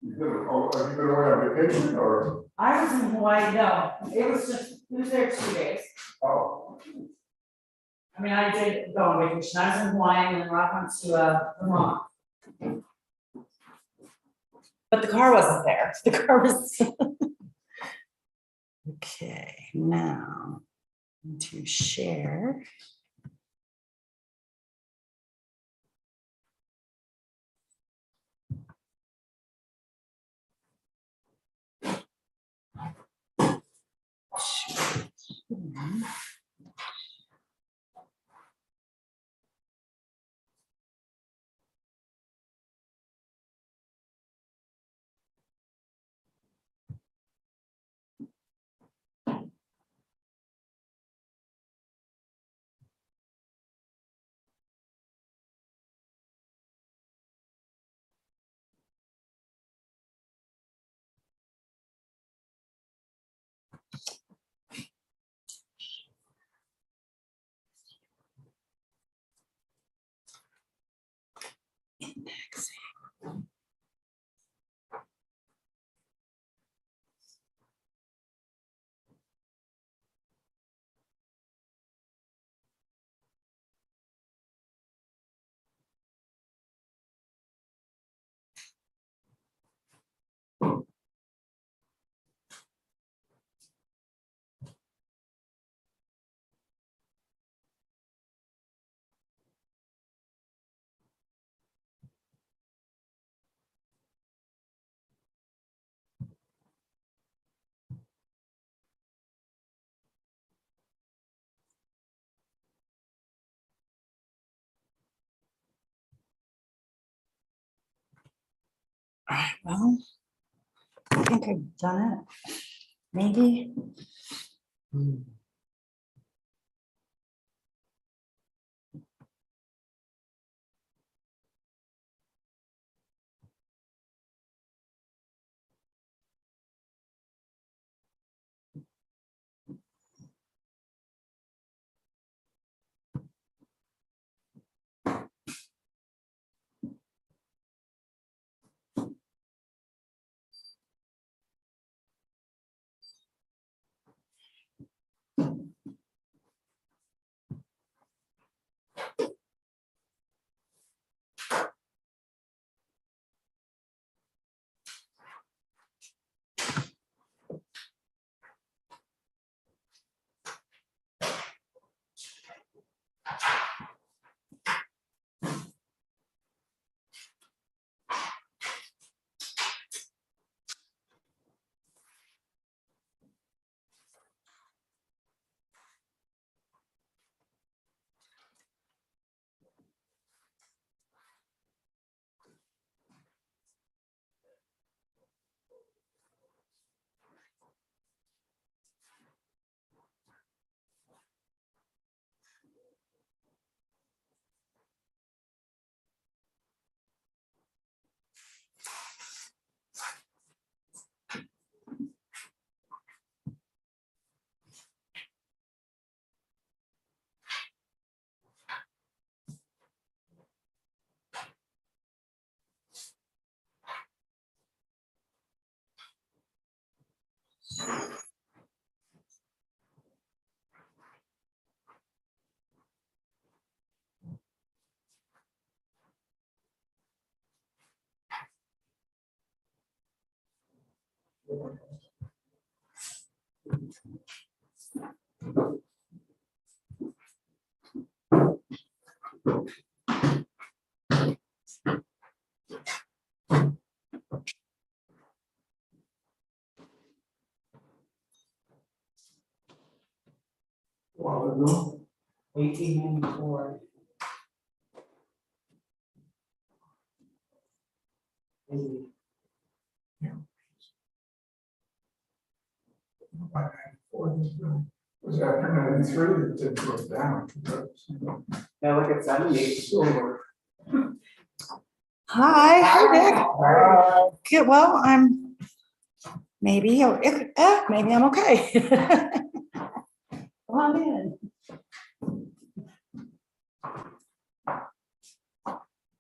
Have you been away on vacation or? I was in Hawaii, no, it was there 2 days. Oh, I mean, I did go on vacation, I was in Hawaii and then Rock went to, Vermont. But the car wasn't there, the car was. Okay, now, to share. Indexing. All right, well, I think I've done it, maybe. while ago. 1894. By 94, was after 93 that didn't go down. Yeah, look at 78 silver. Hi Nick. Good, well, I'm maybe, maybe I'm okay. Come on in.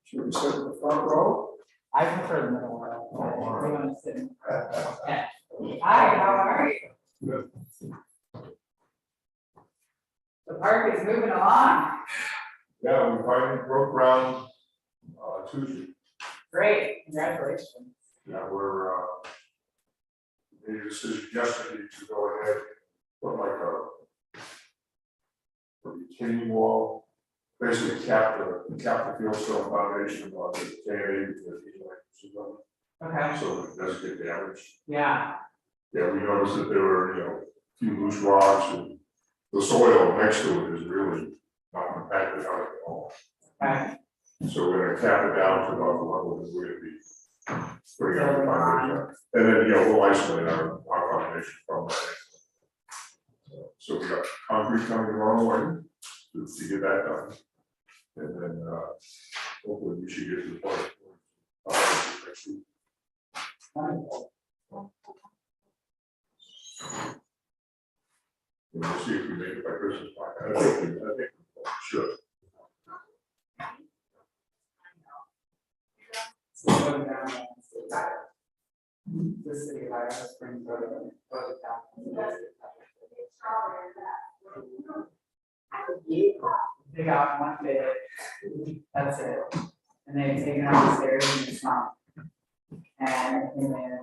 Should we sit in the front row? I prefer the middle world. I want to sit in. Hi, how are you? The park is moving along. Yeah, we finally broke ground, Tuesday. Great, congratulations. Yeah, we're, made a decision yesterday to go ahead, put like a retaining wall, basically cap the fieldstone foundation on the KA, Okay. so it doesn't get damaged. Yeah, Yeah, we noticed that there were, a few loose rocks, and the soil next to it is really not compacted out at all. okay, So we're gonna cap it down to about the level that we're gonna be putting out the foundation. And then, we'll isolate our foundation from that. So we got concrete coming tomorrow morning to get that done. And then, hopefully we should get to the point. Next week. And we'll see if we make it by Christmas. I think we should. The city of Idaho Springs Road. They got one bid, that's it, and they've taken out the stairs and it's not. And then,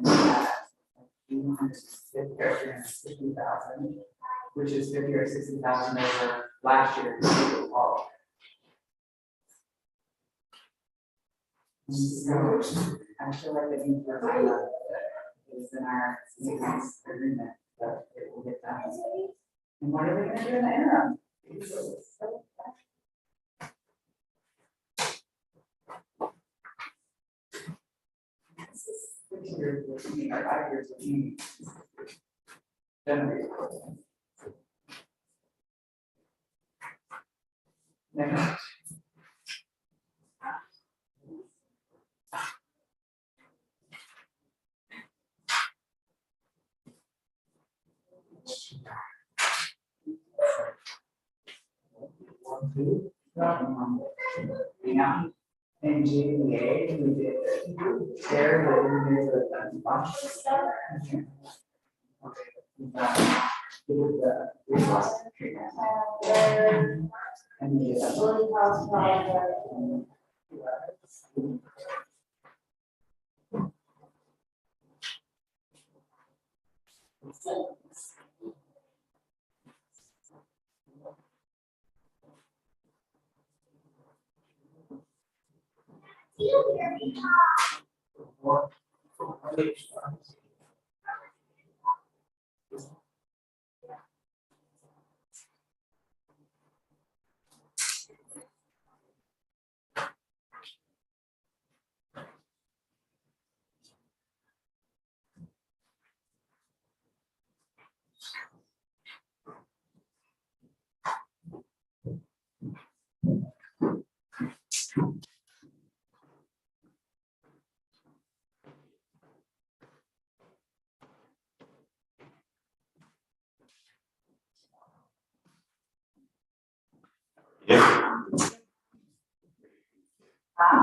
350,000, which is 50 or 60,000 over last year. So, I feel like the need for is in our maintenance agreement, that it will get done. And what are we gonna do in the interim? This is 6 years with me, or 5 years with me. Generated. Next. Yeah, and GBA, we did there, we did a bunch of stuff. We did the resource treatment. And we did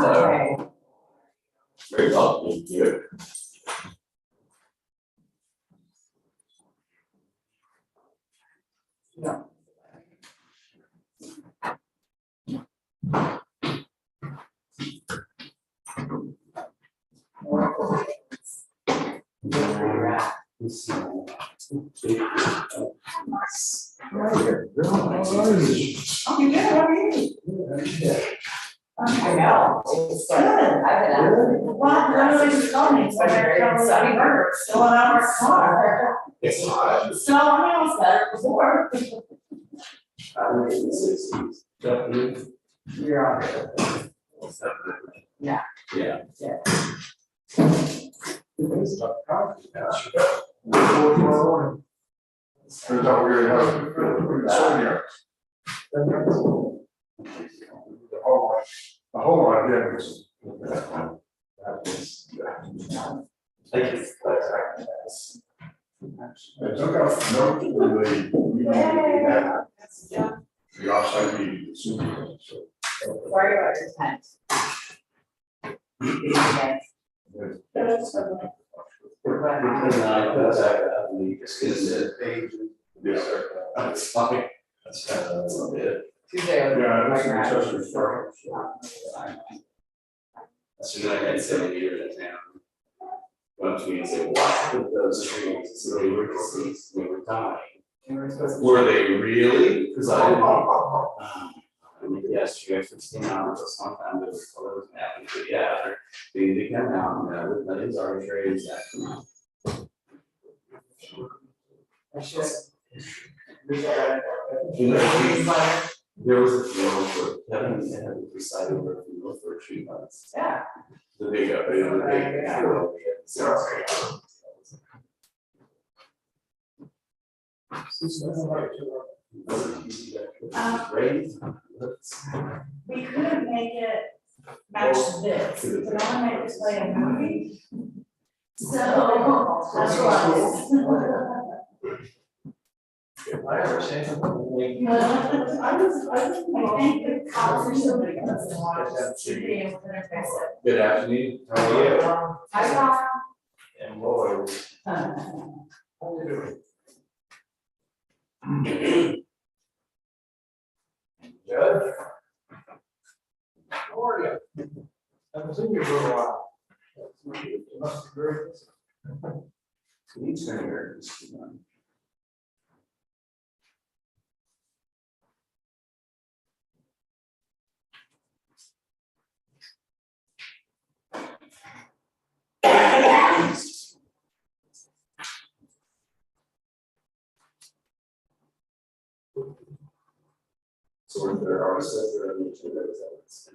okay. Very well, thank you. Yeah. Oh, you did, how are you? I know. It's good. I've been out. Well, literally just calling me, so I'm sunny burger, still an hour car. It's hot. So, I mean, it was better before. I was in the 60s. Don't you? You're on it. Yeah. Yeah. It's not concrete, that's your- Turns out we're gonna have a soil yards. The whole idea is. Thank you. I took out notes when we had the offsite meeting, so. Sorry about your tent. That's fine. That's kind of a little bit. Tuesday. I was Yeah, like, it's an right. accessory structure. So then I had 7 years in town. Went to me and said, what with those trees? So they were deceased, they were dying. And we're supposed to- Were they really? Because I didn't. I mean, yes, you have 16 hours or sometimes it was colors and happening, but yeah, they come out and that is arbitrary exactly. I should. You know, there was a funeral for Kevin, they had to decide over a funeral for 3 months. Yeah. The big up, you know, the big funeral. Great. We couldn't make it match this, but I wanna make this play a movie. So, that's why. I understand. I think the cops or somebody comes and watches, should be able to interface it. Good afternoon, how are you? Hi, Tom. And Lloyd. Judge? How are you? Haven't seen you for a while. You must be very busy. He's gonna hear this one. So if there are sets that are each of those elements.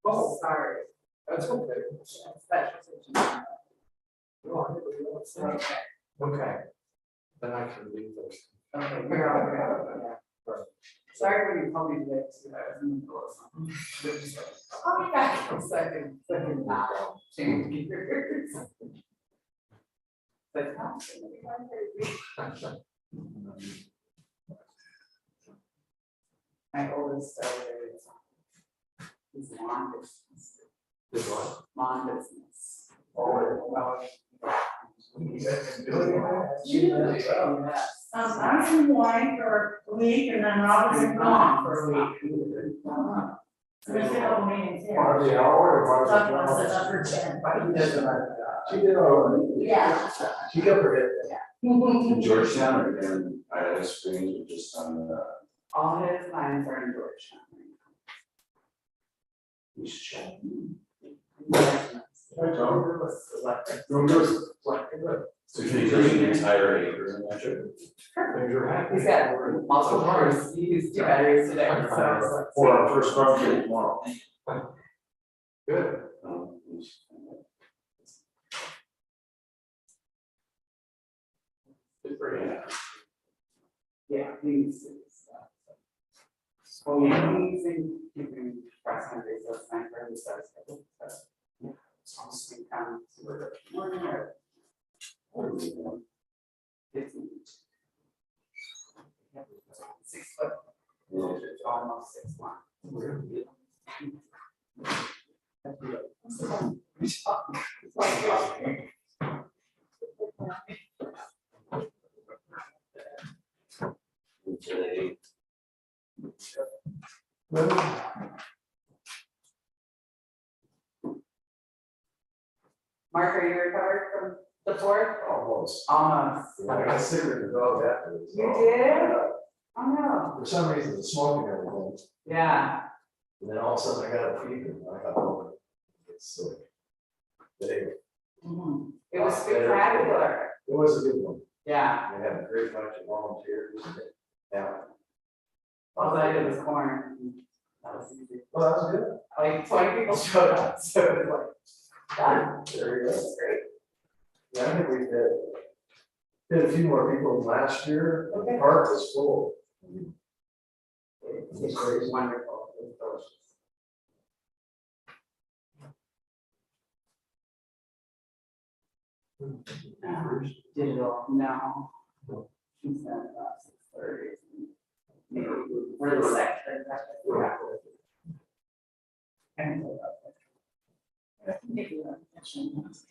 Oh, Sorry. that's okay. Special situation. Okay. Then I can leave those. Okay, you're all good. Sorry when you called me today, because I was in the middle of something. I'll be back in a second, now, change gears. But no, it's gonna be fine. My oldest is lawn business. This one. Lawn business. You guys been doing it? Yes. I was in Hawaii for a week and then Rob was in gone for a week. So we did all the meetings here. Part of the hour or Talked part about of the the upper chin. She did all right. Yeah. She got her head In Georgetown or in Idaho Springs or just on All his lines are in Georgetown. we should check. down. Doing good. So can you bring the entire acre in that trip? Things are happening. He's got multiple cars, he used 2 batteries today, so I was like. For our first function tomorrow. Good. Good for you. Yeah, he's. Oh, yeah, he's in, cross country, so it's time for him to start schedule, so. Yeah, it's almost been come to work, morning or 15. 6 foot, almost 6'1". Today, Mark, are you recovered from the 4th? Almost. Almost. I got sick with the dog afterwards. You did? Oh, no. For some reason, the smoking everything, Yeah. and then all of a sudden I got a fever, and I got over it. It's sick. But anyway, Mhm. It was spectacular. it was a good one. Yeah. We had a great bunch of volunteers. Yeah. All I did was corn. That was easy. Well, that was good. Like 20 people showed up, so it was like, done. There you go. That's great. Yeah, I think we did a few more people than last year. Okay. The park was full. It was crazy. Wonderful. It was delicious. Digital, no. She said about 6:30. Maybe for the second. Yeah. I can go up there. I can give you a question.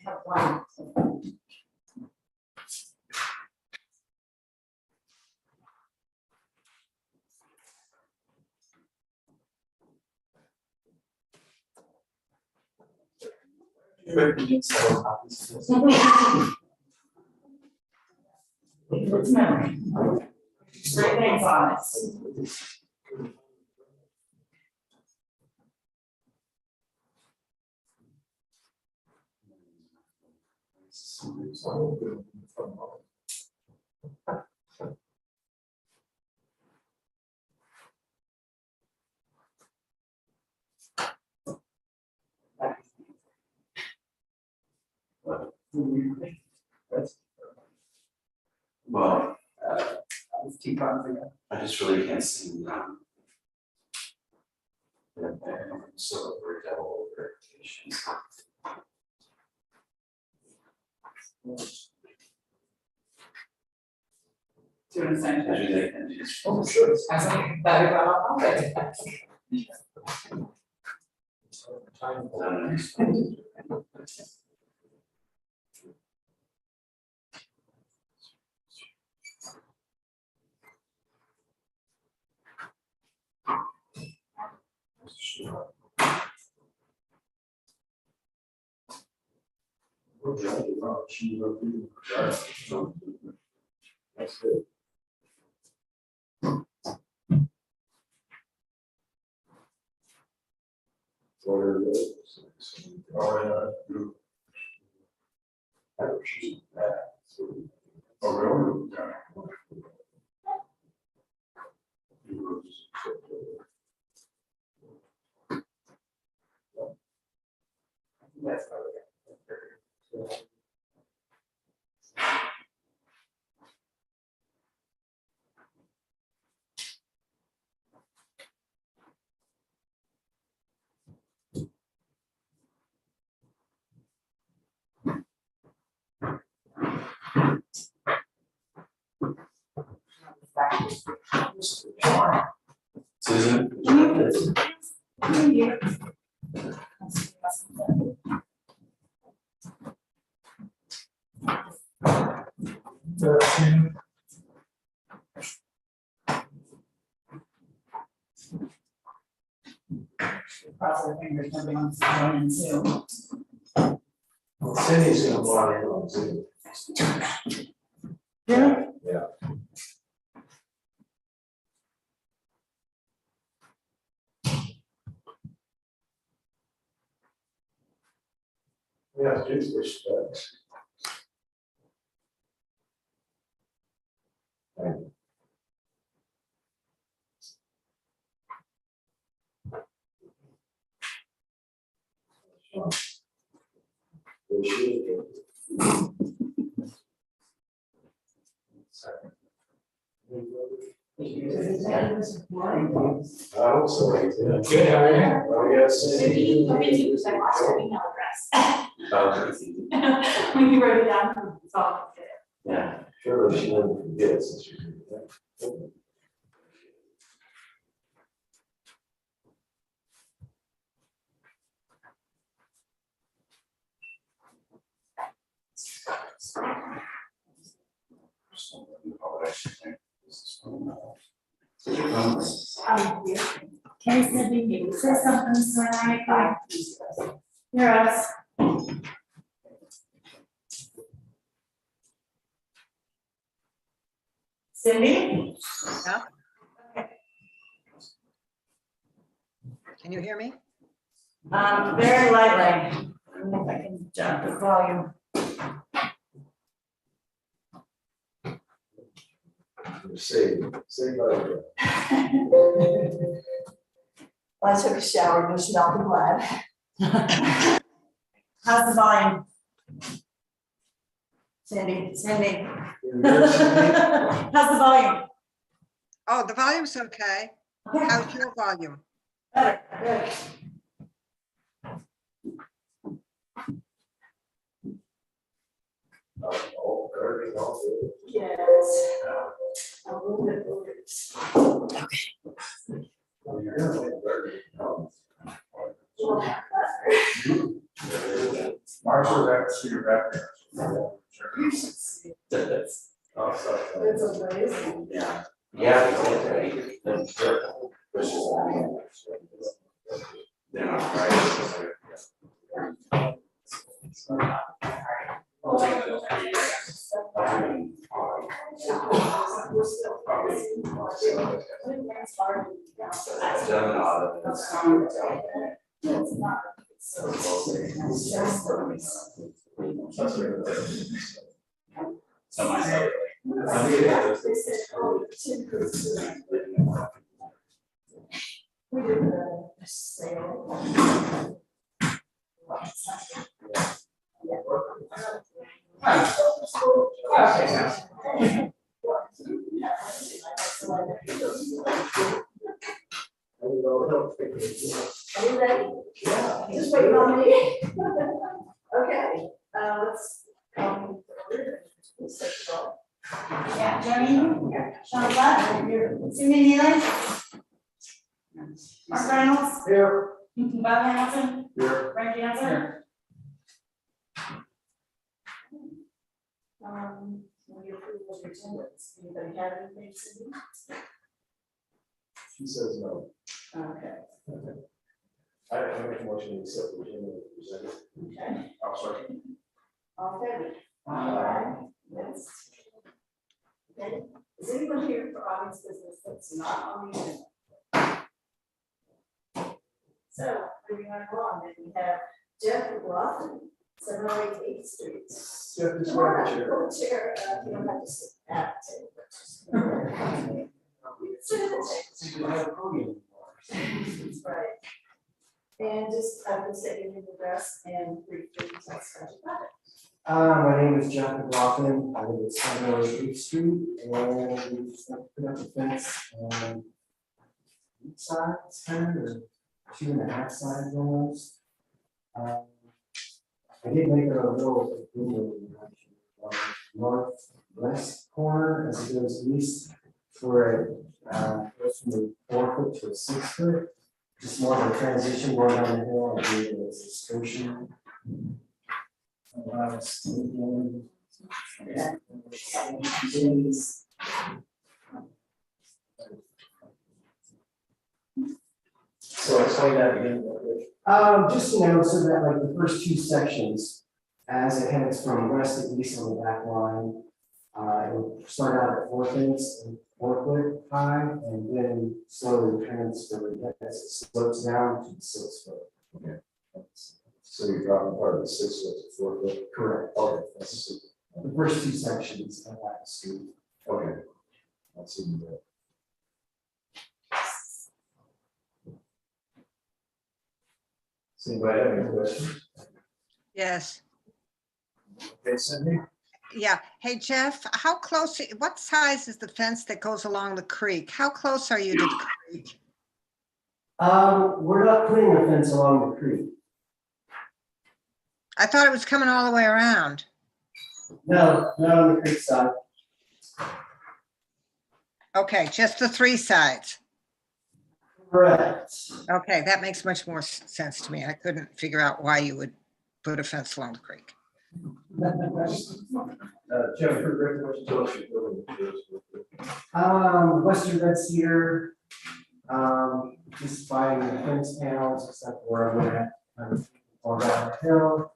Have one. It's memory. Great things on it. Well, It's 2 months ago. I just really can't see, so for double verification. To an extent. As you think, and just- Oh, sure. I think that about it. That's good. Oh, really? Yeah. That's probably. Susan? Cross our fingers, nobody wants to join in Zoom. Cindy's gonna log in on Zoom. Really? Yeah. Yeah, it's switch specs. I hope so. Good, how are you? Oh, yes. Maybe, I lost your email address. When you wrote it down, it's all good. Yeah. Surely she wouldn't forget since you did that. Kenny said we need to say something, so I. You're us. Cindy? Can you hear me? Very lightly. I don't know if I can jump the volume. Say bye. Well, I took a shower, you should all be glad. How's the volume? Cindy. How's the volume? Oh, the volume's okay. How's your volume? Better, good. All, everything else. Yes. A little bit over. Marshall, that's your background. You should see. That's, oh, sorry. It's amazing. Yeah. Yeah. They're not right. We're still. I've done a lot of this. It's not. So. It's just. So myself. They said, oh, Tim Cruise. We did the sale. Are you ready? Yeah. Just waiting on me. Okay, let's. Yeah, Jody, Sean Black, Cindy Nealon. Mark Reynolds. Here. Bob Hamilton. Here. Frank Jansen. We approve of your attendance. Anybody have anything, Cindy? She says no. Okay. I make a motion to accept the agenda as presented. Okay. I'll second. All in favor? Aye. Yes. Okay, is anyone here for audience business that's not on the agenda? So, moving right along, then we have Jeff McLaughlin, 708 8th Street. Jeff, just Come on grab up, a chair. go to chair, you don't have to sit at the table. but just- You can sit at the See, we have a podium. table. Right. And just, I will say your name, address, and briefly, tell us about your project. My name is John McLaughlin, I live at 708 Street, and we just have to put up a fence on each side, it's kind of, or 2.5 sides almost. I did make a little improvement on the northwest corner as it goes east, where it goes from the 4 foot to a 6 foot. Just more of a transition going down the hill, and do it as a station. So explain that again. Just, so that like the first 2 sections, as it heads from west to east on the back line, it'll start out at 4 feet and 4 foot high, and then slowly transfer as it slopes down to 6 foot. So you're dropping part of the 6 foot to 4 foot? Correct. Okay, that's, The first 2 sections of that street. okay. That's even better. Does anybody have any questions? Yes, Okay, Cindy? yeah. Hey, Jeff, how close, what size is the fence that goes along the creek? How close are you to the creek? We're not putting a fence along the creek. I thought it was coming all the way around. No, not on the creek side. Okay, just the 3 sides. Correct. Okay, that makes much more sense to me. I couldn't figure out why you would put a fence along the creek. Jennifer, great question. Tell us your building. Western Red Cedar, just buying the fence panels, except where I'm at, on down the hill.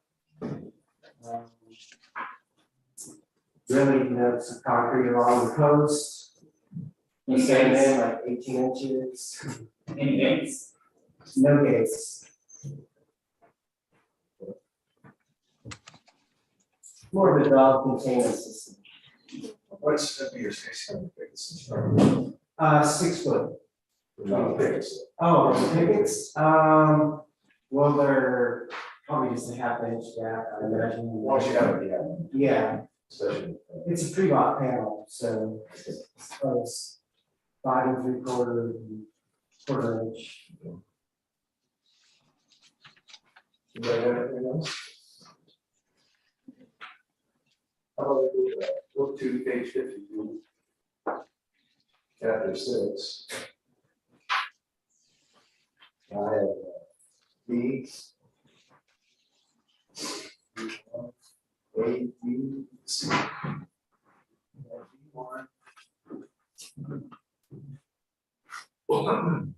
Really, some concrete along the coast. Any Sand gates? in like 18 inches, Any gates? no gates. More of a dog containment system. What's the your space on the biggest? 6 foot. Not the biggest. Oh, the pickets, well, they're probably just a 1/2 inch gap, I imagine. Once you have it, yeah, Yeah, especially. it's a pre-bought panel, so it's 5 3/4 inch. You got anything else? How about we go to page 52. Chapter 6. I have B. A, B, C. B1.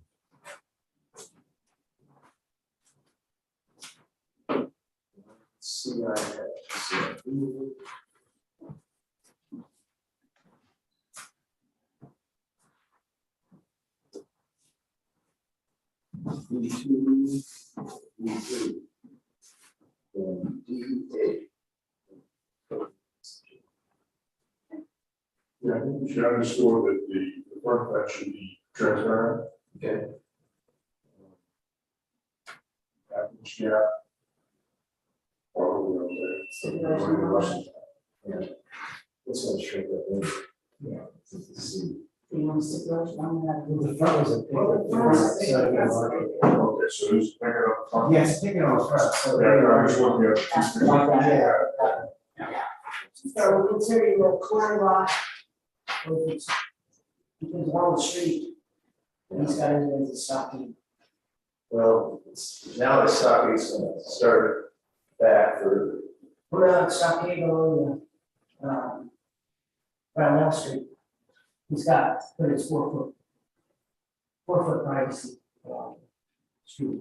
C, I have. B2, B3. And D8. Yeah, I think we should underscore that the front that should be transparent. Okay. Apples, yeah. Probably on there. Yeah. This one's shrink that in. Yeah. C. You want to stipulate on that? The front was a Well, big. the front is a big, that's Okay, so just pick it up front. Yes, pick it on the front, so. Yeah, I'm just looking at. the Yeah. So we consider you a corner lot. Because on the street, and he's got it as a stocking. Well, now the stocking's gonna start back for, Put a stockade on Brownell Street. He's got, but it's 4 foot privacy. Street.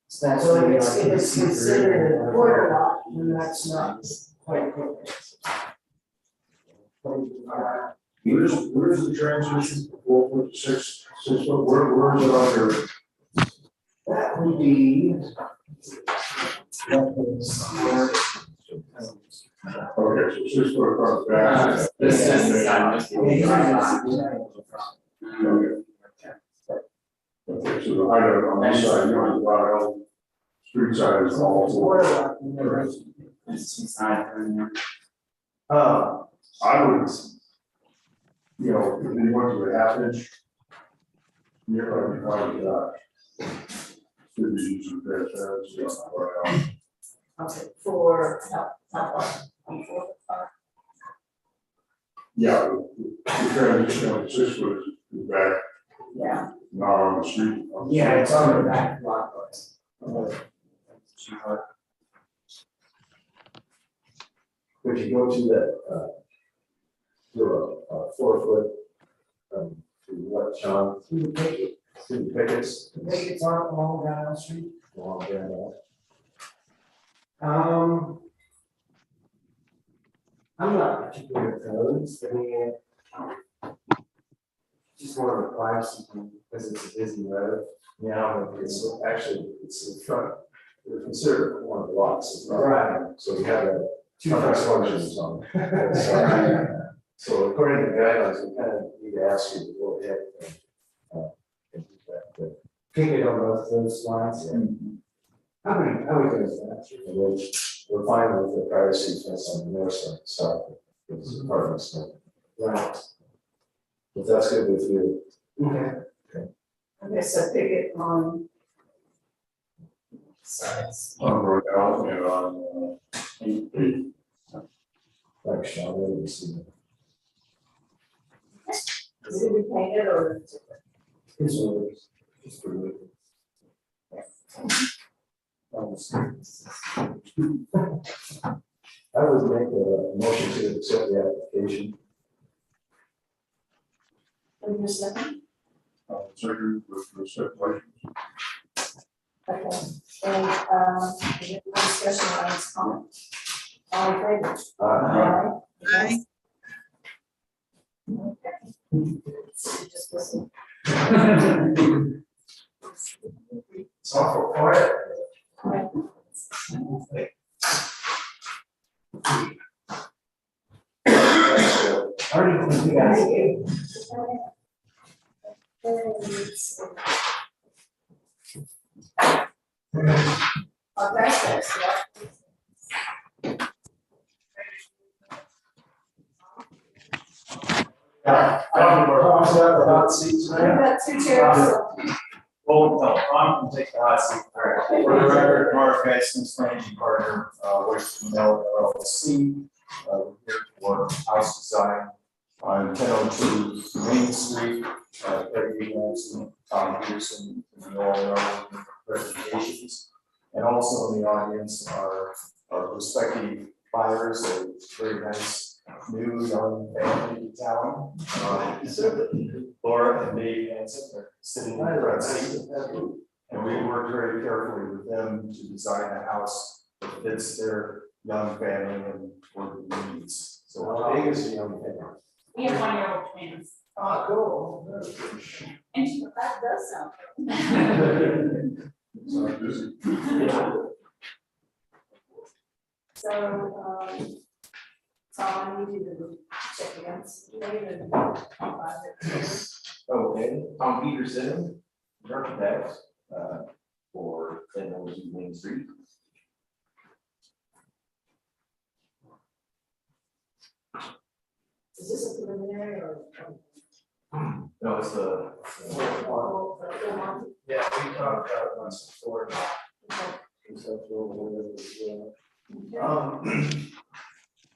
So that's So really it's, like if it's see-through. considered a quarter lot, then that's not quite appropriate. Where's the transition, 4 foot, 6 foot, where is it under? That would be. Okay, so 6 foot across the back. This is the sign, this is Okay, so the height on this side, you know, the bottom, street side is all Quarter 4. lot, and then there's- I would, you know, if you went to a half inch, you're probably fine with that. Should be using transparency on Okay, for, no, yeah, the transition on 6 foot is back, yeah, not on the street. Yeah, it's on the back lot. if you go to that, to a 4 foot, to what, Sean? you would take it, To the pickets. you take it on along Brownell Street. Along there, I'm not particularly opposed, I mean. Just more of a privacy thing, because it's a busy road. yeah, but it's actually, it's in front, they're considered one of the lots. it's not- Right. So we have a Two two front functions on. So according to the guidelines, we kind of need to ask you to go ahead and do that. Pick it on both of those lines. I would go with that. And we're fine with the privacy fence on the north side, south, it's apartments. Right. If that's good with you. Okay. Okay, so pick it on. Sides. On Rodell and on, 8. Like Sean, let me see. Is it repainted or? His words, just for the. I would make a motion to accept the application. Wait a second. Second with the stipulations. Okay, and, is it no discussion on this comment? All in favor? Aye. Aye. Okay. So just listen. It's awful quiet. Already, you guys. Oh, that's this, yeah. Hot seat We've got 2 chairs, so I'm gonna take the hot seat. All right. For the record, Mark Hastings, managing partner, Western Mill LLC. We're here for house design on 1002 Main Street. Peggy Williamson, Tom Peterson, and all our presentations. And also in the audience are our prospective buyers, a very nice new young family talent. Laura and Dave Hanson are sitting in the front seat. And we worked very carefully with them to design a house that fits their young family and work needs. So how big is the young family? We have 1-year-old twins. Oh, cool. And that does sound. So busy. So I need you to check against later. Okay, Tom Peterson, architect, for 1002 Main Street. Is this a preliminary or? No, it's the. Yeah, we talked about it once before. Oh,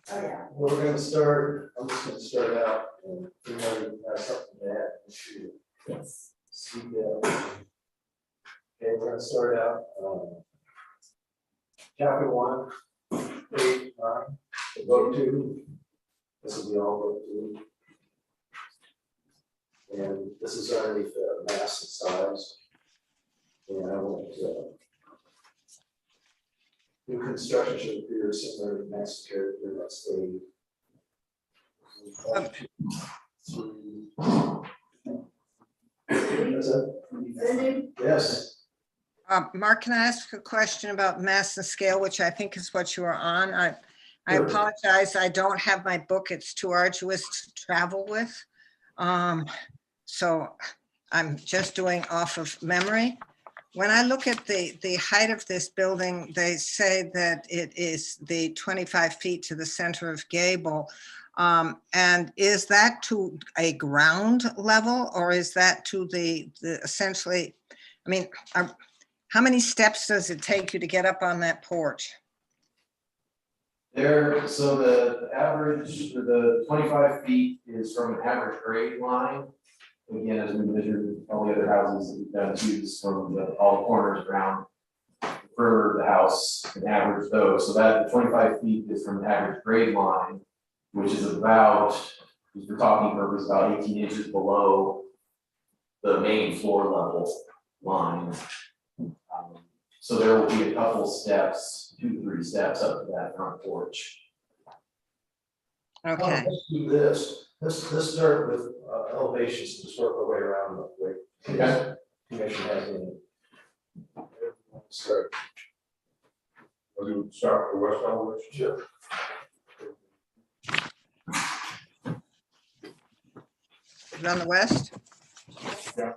yeah. We're gonna start, I'm just gonna start out, and we have something to add, shoot. Yes. Speak that. Okay, we're gonna start out, chapter 1, page 9, vote 2. This will be all vote 2. And this is underneath the mass and size. And I want new construction should appear similar to mass character, that's the. Yes. Mark, can I ask a question about mass and scale, which I think is what you are on? I Sure. apologize, I don't have my book. It's too arduous to travel with. So I'm just doing off of memory. When I look at the height of this building, they say that it is the 25 feet to the center of gable. And is that to a ground level, or is that to the essentially, I mean, how many steps does it take you to get up on that porch? There, so the average, the 25 feet is from an average grade line. Again, as we measured all the other houses that we've done too, is from all corners around for the house and average those. So that 25 feet is from an average grade line, which is about, if we're talking purpose, about 18 inches below the main floor level line. So there will be a couple steps, 2-3 steps up to that front porch. Okay, Let's do this. Let's start with elevations and just work our way around the way. Okay. Commission has any. Start. We'll do start with the west elevation. Sure. is it on the west? Yeah.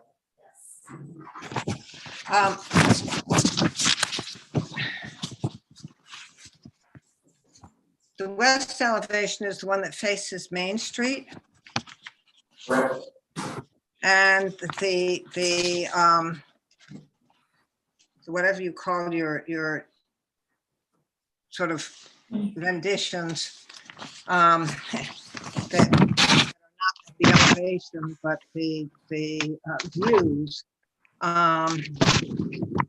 The west elevation is the one that faces Main Street, Correct. and the whatever you call your sort of renditions, that are not the elevation, but the views,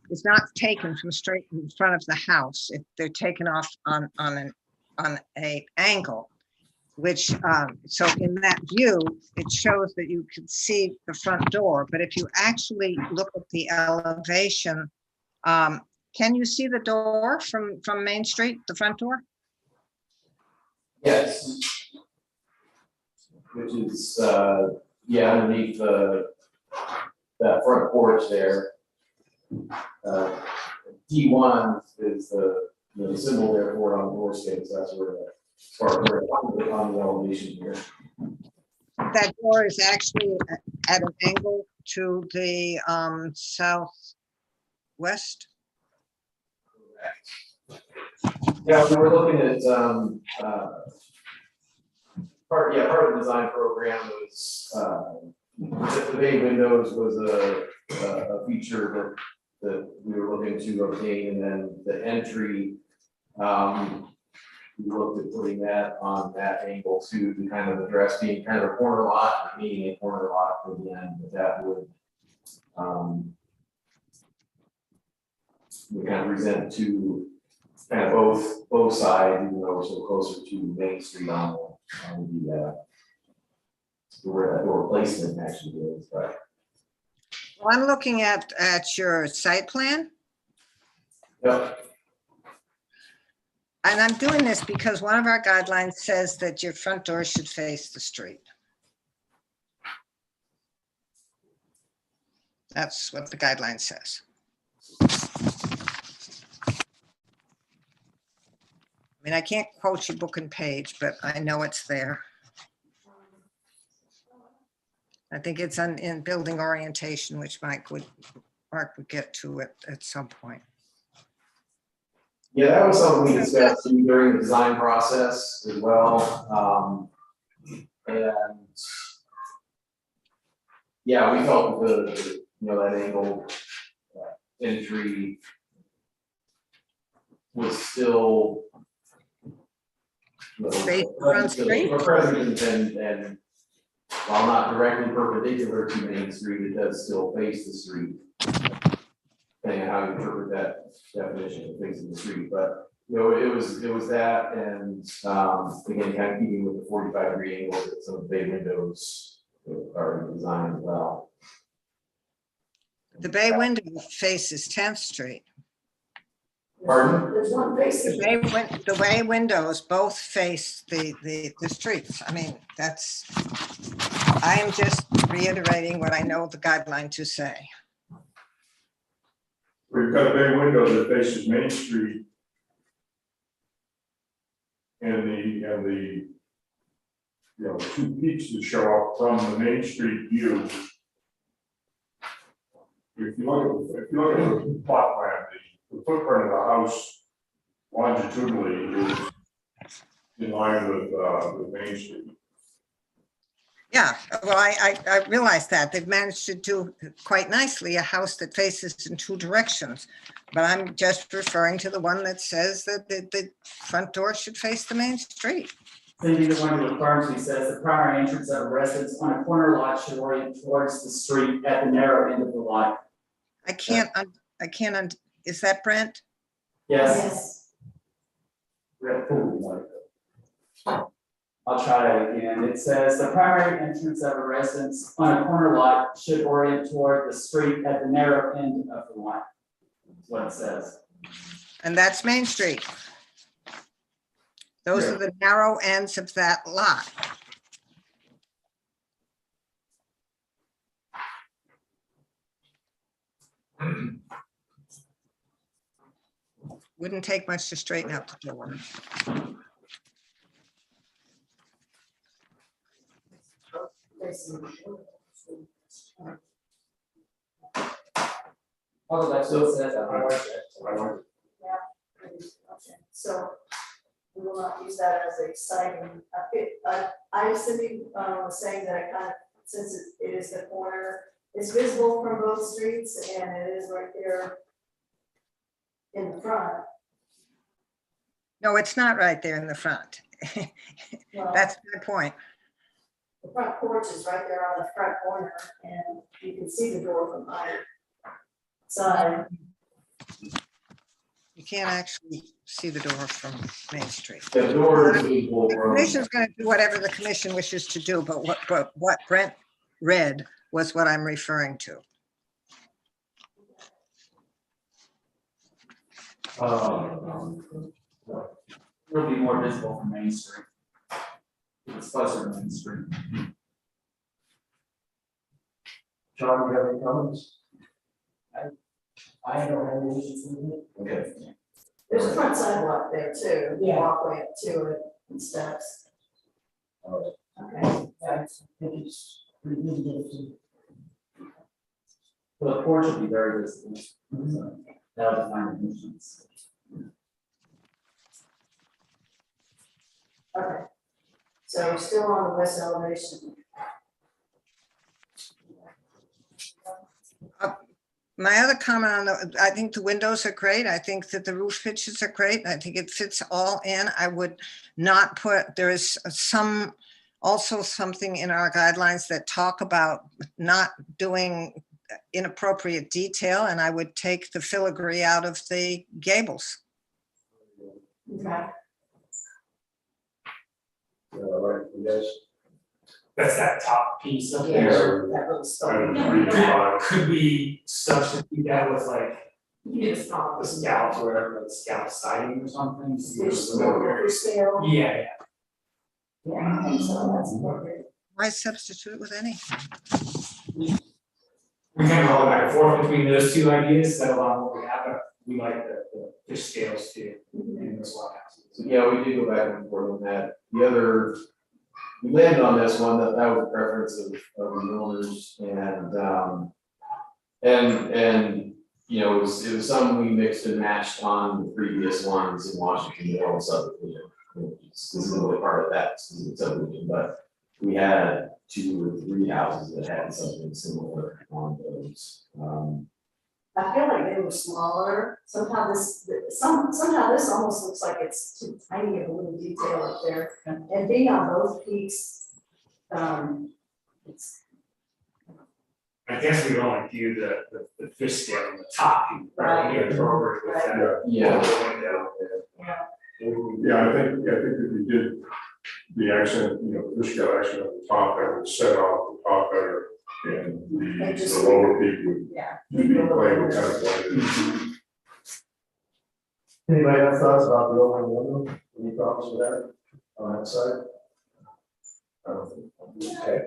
is not taken from straight in front of the house. They're taken off on a angle, which, so in that view, it shows that you can see the front door, but if you actually look at the elevation, can you see the door from Main Street, the front door? Yes. Which is, yeah, underneath that front porch there. D1 is the symbol there for it on the door scale, so that's where on the elevation here. That door is actually at an angle to the southwest. Yeah, we were looking at, part of the design program was, The bay windows was a feature that we were looking to obtain, and then the entry, we looked at putting that on that angle too, to kind of address being kind of a corner lot, meaning a corner lot for the end, but that would, we kind of present to kind of both sides, even though we're so closer to Main Street on where that door placement actually is, but. Well, I'm looking at your site plan, Yep. and I'm doing this because one of our guidelines says that your front door should face the street. That's what the guideline says. I mean, I can't quote your book and page, but I know it's there. I think it's in building orientation, which Mark would get to it at some point. Yeah, that was something we discussed during the design process as well. And yeah, we felt that that angle entry was still Face front street? present and while not directly perpendicular to Main Street, it does still face the street. Depending on how you interpret that definition of facing the street, but it was that, and again, kind of keeping with the 45-degree angle that some of the bay windows are designed as well. The bay window faces 10th Street. Pardon? There's one facing. The bay windows both face the streets. I mean, I am just reiterating what I know the guideline to say. We've got a bay window that faces Main Street. And the two peaks that show up from the Main Street view. If you look at the plot plan, the footprint of the house longitudinally is in line with Main Street. Yeah, well, I realize that. They've managed to do quite nicely a house that faces in two directions. But I'm just referring to the one that says that the front door should face the main street. Cindy, the one you're referring to says the primary entrance of a residence on a corner lot should orient towards the street at the narrow end of the lot. Is that Brent? Yes. I'll try that again. It says the primary entrance of a residence on a corner lot should orient toward the street at the narrow end of the lot. That's what it says. And that's Main Street. Those are the narrow ends of that lot. Wouldn't take much to straighten out the door. Although that still says that. So we will not use that as a site. And I simply was saying that it kind of, since it is the corner, it's visible from both streets and it is right there in the front. No, it's not right there in the front. Well, That's my point. the front porch is right there on the front corner and you can see the door from either side. You can't actually see the door from Main Street. The door is visible The from. commission's going to do whatever the commission wishes to do, but what Brent read was what I'm referring to. It'll be more visible from Main Street. It's closer to Main Street. John, you have any comments? I don't have any issues with it. Okay. There's a front sidewalk there too, Yeah. walkway up to it and steps. Okay. I think it's pretty good to get it to. Well, the porch will be very visible. So that'll define the entrance. Okay. So we're still on the west elevation. My other comment on I think the windows are great. I think that the roof pitches are great. I think it fits all in. I would not put, there is also something in our guidelines that talk about not doing inappropriate detail, and I would take the filigree out of the gables. Okay. Right, yes. That's that top piece up Yeah, there. that little stone. Could we substitute that with like You just not. the scouts or whatever, the scout siding or something? Fish scale. Yeah, Yeah, I think so, that's appropriate. Why substitute it with any? we kind of go back and forth between those two ideas, settle on what we have, but we like the fish scales too, in this lot houses. So, yeah, we did go back and forth on that. The other, we landed on this one, that was a preference of the owners, and, you know, it was something we mixed and matched on the previous ones in Washington Mill subdivision. This isn't really part of that specific subdivision, but we had 2 or 3 houses that had something similar on those. I feel like they were smaller, somehow somehow this almost looks like it's too tiny of a little detail up there. And being on both peaks, it's, I guess we only do the fish scale on the top, right, here forward with that. Yeah. Window. Yeah, I think if we did the accent, you know, fish scale accent on the top, that would set off the top better. And the lower peak would yeah. be playing with kind of blended. Anybody have thoughts about the open window? Any problems with that on that side? Okay.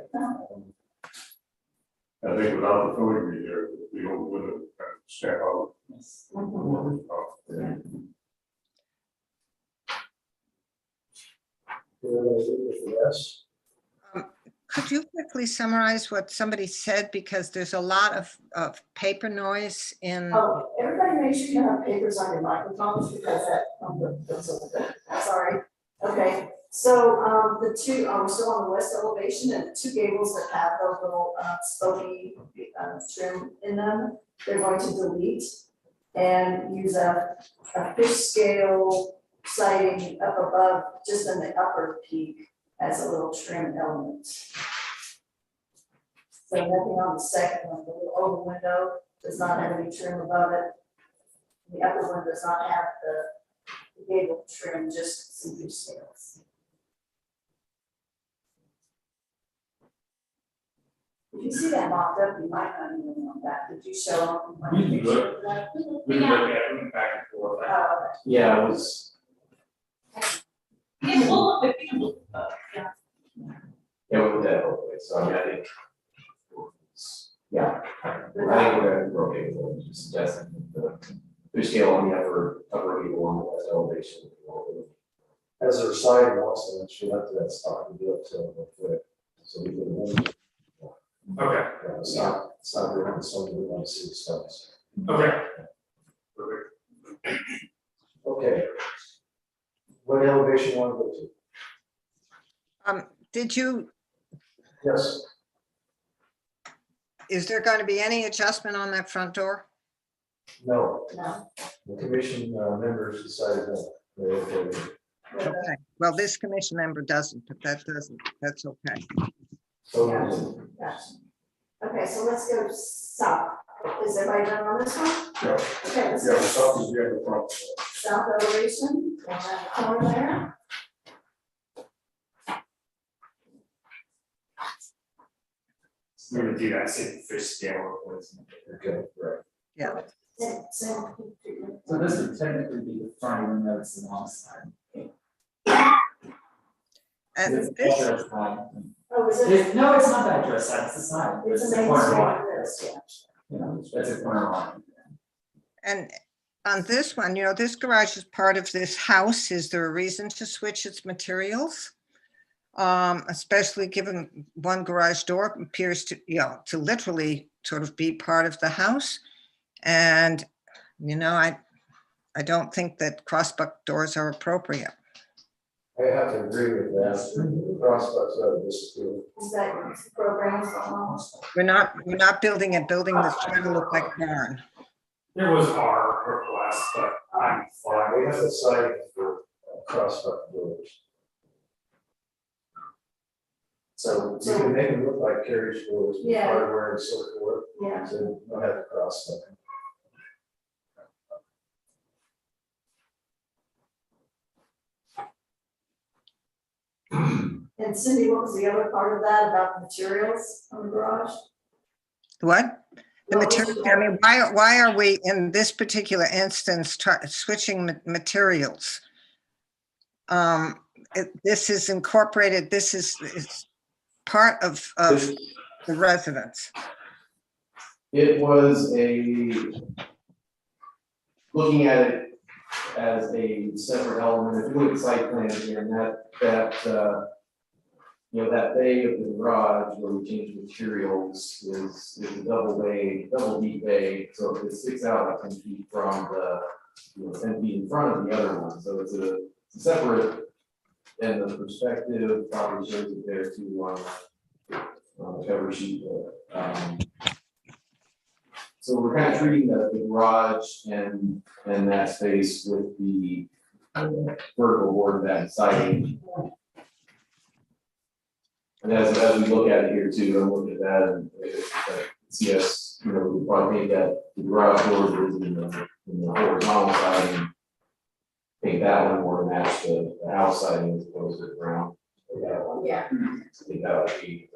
I think without the filigree there, the old window kind of stand out. Yes. Could you quickly summarize what somebody said? Because there's a lot of paper noise in. Oh, everybody make sure you have papers on your microphones because sorry. Okay, so, the two, we're still on the west elevation and the 2 gables that have those little, spokey, trim in them, they're going to delete and use a fish scale siding up above, just in the upper peak as a little trim element. So nothing on the second one, the little oval window does not have any trim above it. The upper one does not have the gable trim, just some fish scales. If you see that mocked up, you might not even want that. Did you show them? We can look. We can look at it, we can back and forth. Oh, Yeah, it was, Yeah, well, if you look, yeah, we looked at it both ways, so I mean, I think. Yeah, I think we're okay with what you suggested, the fish scale on the upper gable on the west elevation. As their side also, it should up to that spot, we do up to the foot. So we can. Okay, It's not really concerned, we want to see the steps. okay. Okay. What elevation you want to go to? Did you, Yes. is there going to be any adjustment on that front door? No, no. the commission members decided no. They're okay with it. Okay, well, this commission member doesn't, but that's okay. So, Gotcha. Okay, so let's go south. Is everybody done on this one? Yeah. Okay, let's Yeah, go the top is the other front. south elevation, on that corner there. We're gonna do that same fish scale replacement. okay, right. Yeah, Same. So this would technically be the front window, it's the long side. and It's this, address side. Oh, is it? No, it's not that address side, it's the side, It's it's a the main corner street line, of this, yeah. you know, that's a corner line. and on this one, you know, this garage is part of this house. Is there a reason to switch its materials? Especially given one garage door appears to, you know, to literally sort of be part of the house. And, you know, I don't think that crossbuck doors are appropriate. I have to agree with that. Prospects of this too. Is that program almost? We're not building a building that's trying to look like a barn. There was our request, but I'm fine. We have a site for prospect builders. So you can make them look like carriage doors, with Yeah. hardware and so forth, Yeah, so you don't have to prospect. and Cindy, what was the other part of that about the materials on the garage? What? The What was material, the- I mean, why are we in this particular instance switching materials? This is incorporated, this is part of the residence. It was looking at it as a separate element, if you look at site plan again, that bay of the garage where we change materials is a double deep bay, so it sticks out like 10 feet from 10 feet in front of the other one, so it's a separate, and the perspective probably shows it there too on the cover sheet. So we're kind of treating the garage and that space with the vertical board that siding. And as we look at it here too, I'm looking at that and see us, we probably paint that the garage door is in the horizontal side and paint that one more to match the house siding as opposed to the ground. Yeah, I think that would be.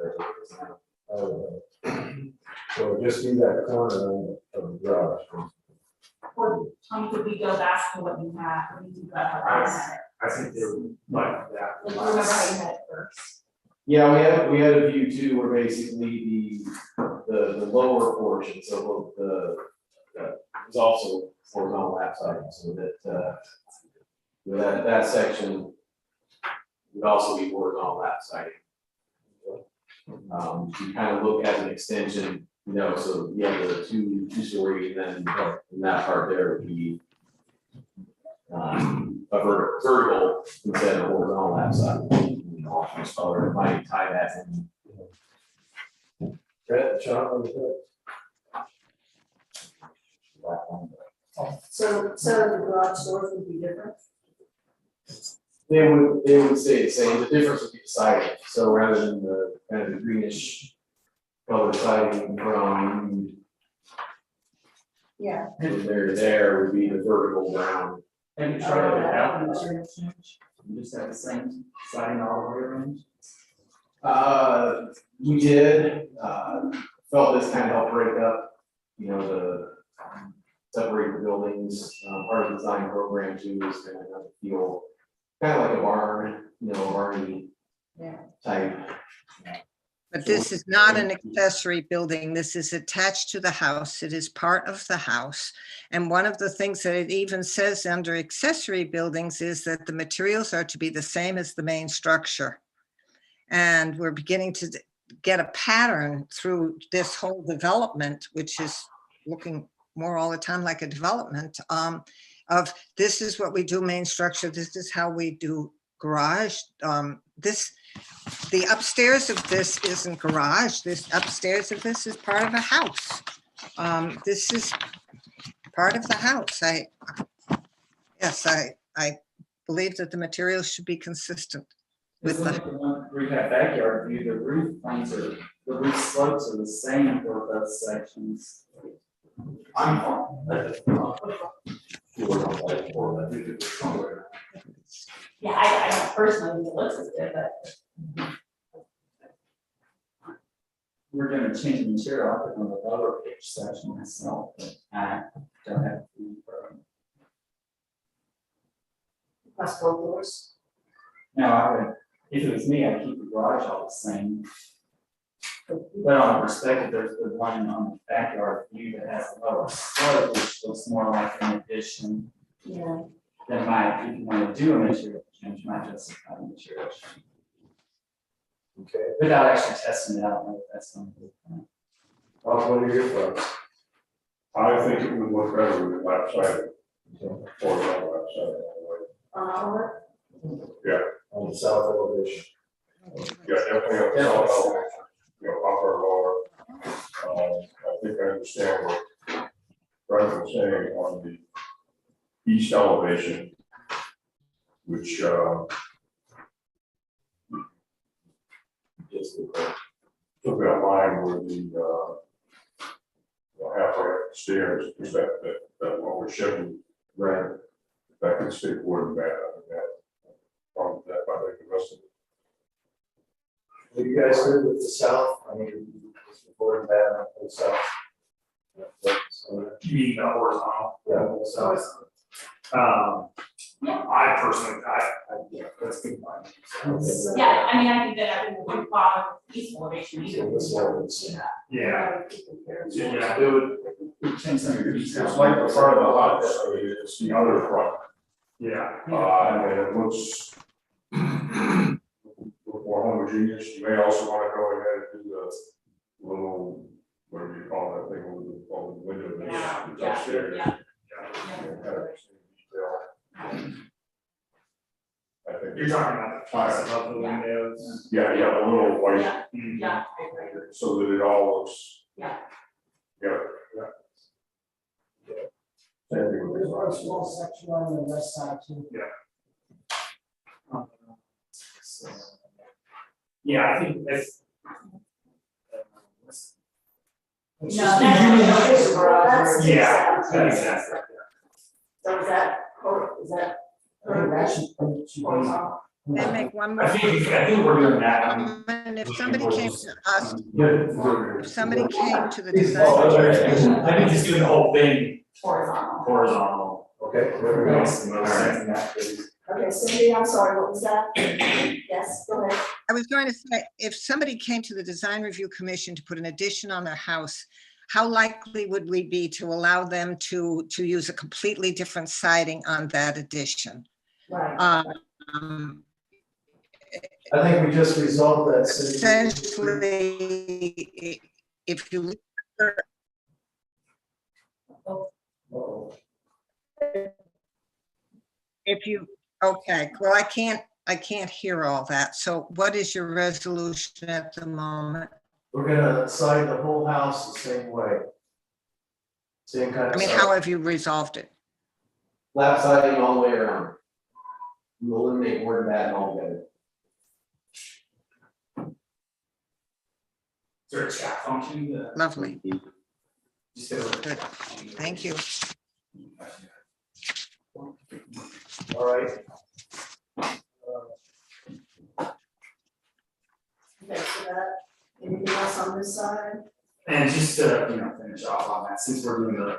So just do that corner of the garage. Or, could we go back to what you had, when you got that? I think they would like that. Like, remember how you had it first? Yeah, we had a view too, where basically the lower portion, so is also horizontal lap siding, so that that section would also be horizontal lap siding. You kind of look at an extension, so you have the two-story, and then in that part there would be a vertical instead of horizontal lap siding. Or it might tie that in. Red, chocolate, so the garage doors would be different? They would stay the same, the difference would be the siding, so rather than the kind of the greenish color siding from Yeah. there would be the vertical brown. Have you tried it without material change? You just have the same siding all the way around? We did, felt this kind of helped break up, the separate the buildings, part of the design program too is kind of have a feel, kind of like a barn, barny Yeah. type. But this is not an accessory building. This is attached to the house. It is part of the house. And one of the things that it even says under accessory buildings is that the materials are to be the same as the main structure. And we're beginning to get a pattern through this whole development, which is looking more all the time like a development, of this is what we do main structure. This is how we do garage. The upstairs of this isn't garage. This upstairs of this is part of a house. This is part of the house. I believe that the materials should be consistent with With the one where you have backyard view, the roof planes the roof slopes are the same for both sections. I'm fine. Yeah, I don't personally think it looks as good, but We're gonna change the material, I'll put on the lower pitch section myself, but I don't have to. Plus both doors. No, I would, if it was me, I'd keep the garage all the same. But on the perspective, there's the one on the backyard view that has a lower slope, which looks more like an addition. Yeah. That might, if you want to do a material change, might justify the material change. Okay, Without actually testing it, I don't know if that's something. what are your thoughts? I think it would look better with lap siding. Or lap siding, Oliver? yeah, on the south elevation. Yeah, definitely on the south elevation, upper or lower. I think I understand what Brendan was saying on the east elevation, which, just took that line where the, halfway up the stairs, is that what we're showing, right? That could stay forward and back, I think that, I think the rest of it. Are you guys good with the south? I mean, it's important that on the south. You mean the horizontal? Yeah, the south. I personally, yeah, that's good. Yeah, I mean, I think that I would bother east elevation either. So this one is- Yeah, yeah, It would Change some of your It's details. like the front of the house, I mean, it's the other front, yeah. and it looks more homogeneous. You may also want to go ahead and do the little, whatever you call that thing, with the window that's upstairs. Yeah. Kind of detail. I think. You're talking about the class above the windows. Yeah, the little white, Yeah, Mhm. yeah, I agree. so that it all looks. Yeah. Yeah. Same thing with There's this one one. small section on the west side too. Yeah, I think that's. It's No, just- that's- That's- Yeah, that's exactly. So is that, is that? I think that should be- horizontal? May I make one more? I think we're doing that. And if somebody came to us, Good. if somebody came to the Oh, design, I think just doing the whole thing Horizontal. horizontal. Okay, there we go. Makes the most sense in that case. Okay, Cindy, I'm sorry, what was that? Yes, go ahead. I was going to say, if somebody came to the design review commission to put an addition on their house, how likely would we be to allow them to use a completely different siding on that addition? Right. Um, I think we just resolved that. Cindy. Essentially, if you look Uh-oh. If you, okay, well, I can't hear all that. So what is your resolution at the moment? We're gonna side the whole house the same way. Same kind of. I mean, side. how have you resolved it? Lap siding all the way around. We'll eliminate more than that altogether. Is there a chat function? Lovely, Just go. good, thank you. All right. Okay, so that, anything else on this side? And just to, finish off on that, since we're doing the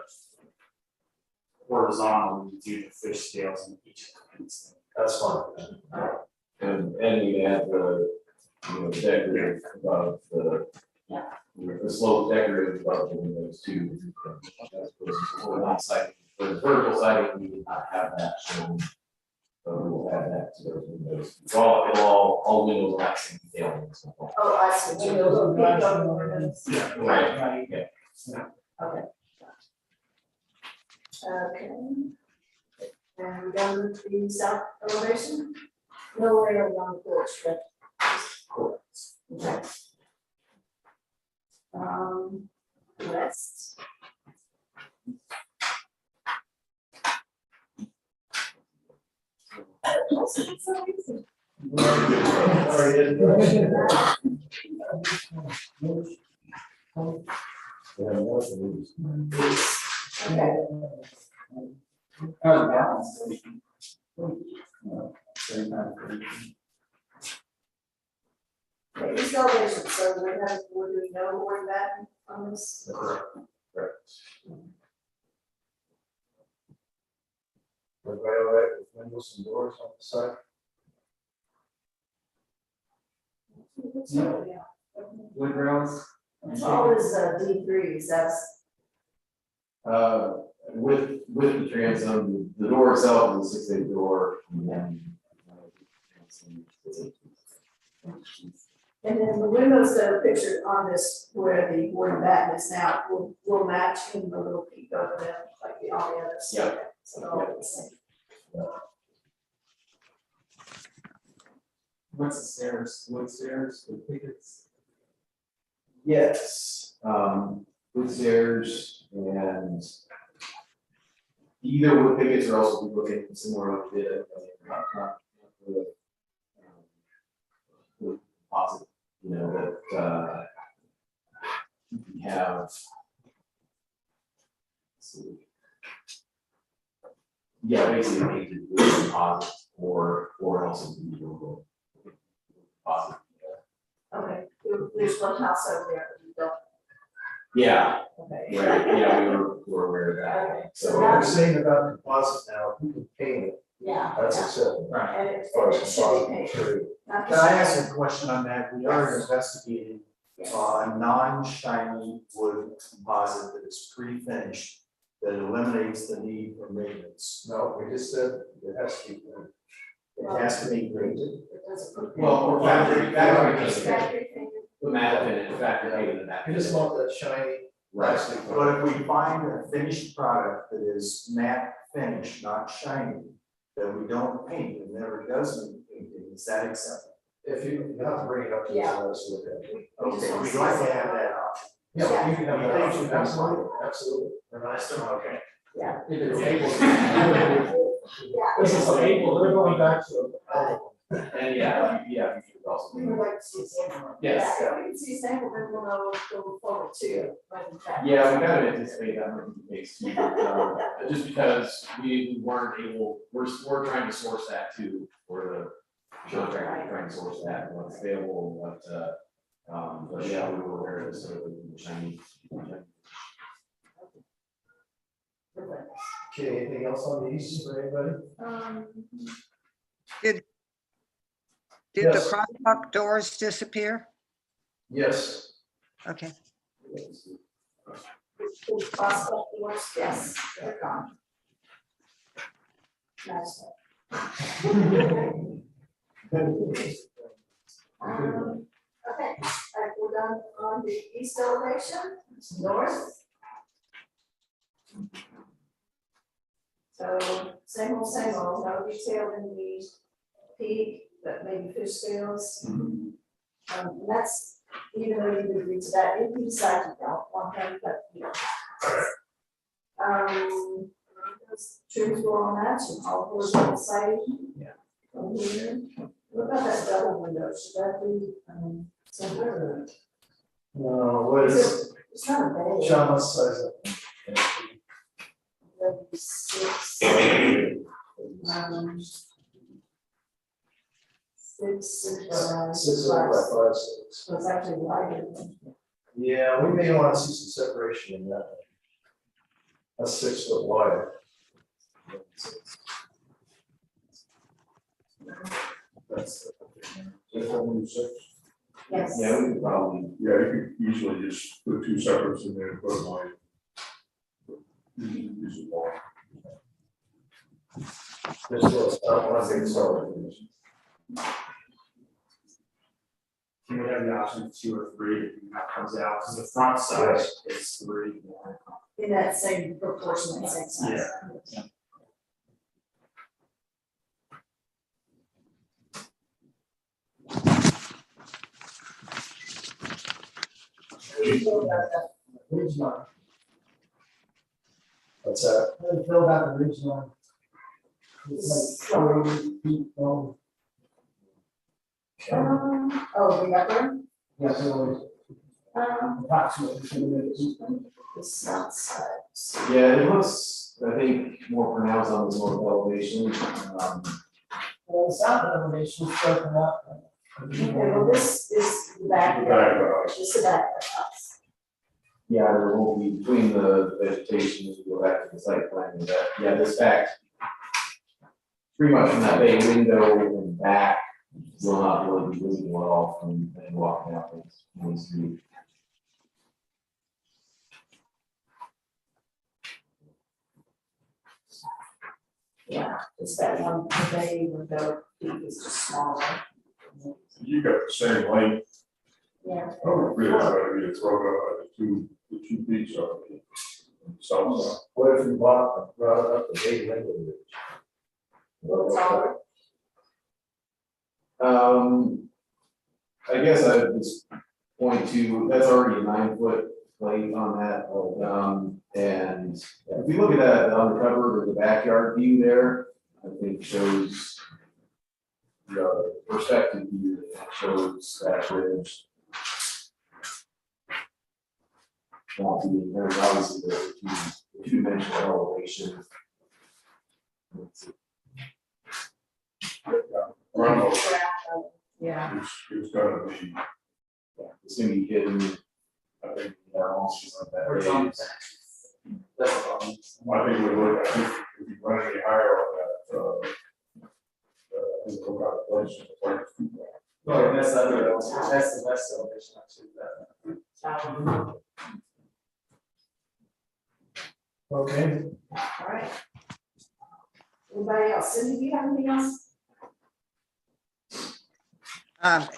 horizontal, we do the fish scales in each of these. That's fine. And we add the, decorative above the. Yeah. The slope decorative above the windows too. That's for the siding. For the vertical siding, we did not have that shown. So we will add that to those windows. It's all windows will have same detailing. Oh, I see. Yeah. Right, yeah. Okay. Okay. And we're done with the south elevation? No area on the porch, but. Okay. West. So easy. Okay. Okay, east elevation, so we're doing no more than that on this? Everybody all right with windows and doors on the side? Yeah. Wood rails. It's always D3s, that's, With the transom, the door itself is a 6-8 door. And then, and then the windows that are pictured on this, where the wooden batten is now, will match in the little peak over them, like the all the others. Yeah. So they're all the same. What's the stairs, wood stairs, with pickets? Yes, with stairs and either with pickets or else we'll be looking somewhere up there. With deposit, you know, that, we have. Let's see. Yeah, basically painted with deposit or else it can be local. Deposit, Okay, there's one house over there that we don't, yeah, okay. right, yeah, we're aware of that, Okay, so. so What we're that, saying about deposit now, who can pay it, yeah. that's yeah. acceptable. Right. And it As far as it should be deposit paid. material. Not Can I the ask same. a question on that? We are investigating Yes. a non-shiny wood composite that is pre-finished that eliminates the need for maintenance. No, we just said it has to be, it has to be painted. It doesn't look. Well, or factory It's painted. factory painted. The matte finish, factory painted and that. You just want that shiny plastic. But if we find a finished product that is matte finish, not shiny, that we don't paint and never does need painting, is that acceptable? If you have to bring it up to Yeah. us, look at it. We just Okay, want we'd to like see to have that option. Yeah. You can have that option, absolutely, absolutely. And I still, okay. Yeah. If it's able. Yeah. This is able, we're going back to. And yeah, you should also. We would like to see a sample. Yes. Yeah, if we can see a sample, then we'll know going forward too. Yeah, we kind of anticipate that might be the case too, but, just because we weren't able, we're trying to source that too, for the contractor, trying to source that, and what's available, but yeah, we were aware of this, sort of the Chinese. Okay, anything else on these for anybody? Did the Yes. crosswalk doors disappear? Yes. Okay. Prospect doors, yes, they're gone. Nice. Okay, we're done on the east elevation, north. So same old, no detail in the peak, but maybe fish scales. That's, even though you agree to that, if you decide you don't want them, but you don't. Those trees will all match and all horizontal siding. Yeah. From here. What about that double window? Should that be, somewhere? No, what is, It's not a bay. John, what size of? That'd be 6. 6 by 6 by 5, 6. So it's actually wider. Yeah, we may want to see some separation in that. That's 6 foot wide. That's. Yes. Yeah, we could probably, yeah, you could usually just put two separates in there and put them on. Use it all. This was, I think so. You would have the option of 2 or 3 if that comes out, because the front side is 3. In that same proportion, that same size. Yeah. Ridge line, What's that? how do you feel about the ridge line? It's like 40 feet long. Oh, the upper, Yeah, so approximately 20 minutes. the south side. Yeah, it looks, I think, more pronounced on the north elevation, Well, the south elevation is broken up. Okay, well, this is the back. The back of the house. This is the back of the house. yeah, there will be between the vegetation as we go back to the site plan, and that, yeah, this back. Pretty much from that bay window and back, will not really be visible at all from walking out the street. Yeah, it's that one, the bay window, peak is just smaller. You got the same length, Yeah. oh, really, you throw the two peaks on the south side. What if you brought it up the big window? A little taller. I guess I would just point to, that's already a 9-foot plate on that, and if you look at that on the cover of the backyard view there, I think shows the perspective view that shows that ridge. Not to be very obviously the two-dimensional elevation. Around those, Yeah, it's gonna be, It's gonna be hidden. I think, almost like that. Where's on base. That's the problem. I think we would, I think if you run any higher on that, it's a lot of place. Oh, that's the other, that's the best elevation, actually, that. Okay, all right. Anybody else? Cindy, do you have anything else?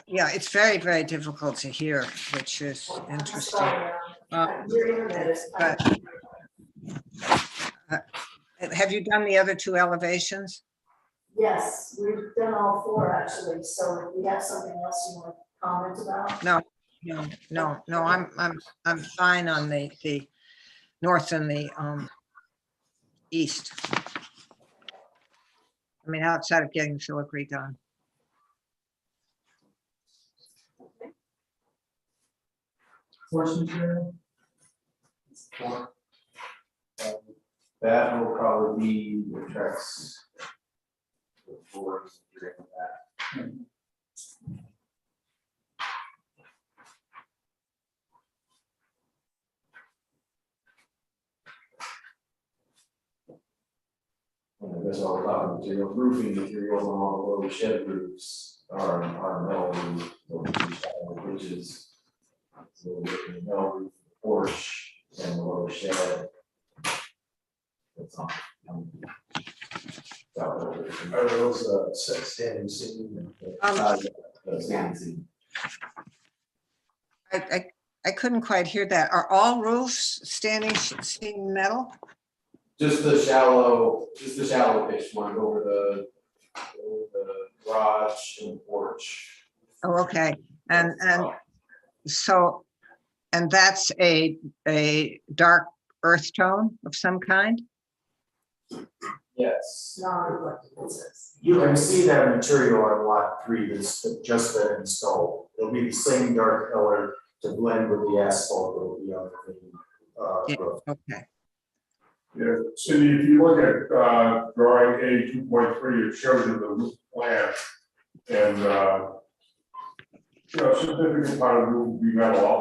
Yeah, it's very, very difficult to hear, which is interesting. Your internet is. Have you done the other two elevations? Yes, we've done all four actually, so if we have something else you want to comment about? No, I'm fine on the north and the east. I mean, outside of getting filigree done. Portion material? That will probably be the tracks. The floors, that. And I guess all the top materials, roofing materials on all the lower shed roofs are metal roof, which is. So we're looking at metal roof, porch, and the lower shed. That's on. Are those, standing seam? Standing seam. I couldn't quite hear that. Are all roofs standing seam metal? Just the shallow pitch one over the garage and porch. Oh, okay. And so, and that's a dark earth tone of some kind? Yes. Non-reflective, it says. You can see that material on lot 3 that's just been installed. It'll be the same dark color to blend with the asphalt that will be on the Yeah, roof. okay. Yeah, Cindy, if you look at, drawing A 2.3, it shows you the roof plan. And, a significant part of the roof will be metal, all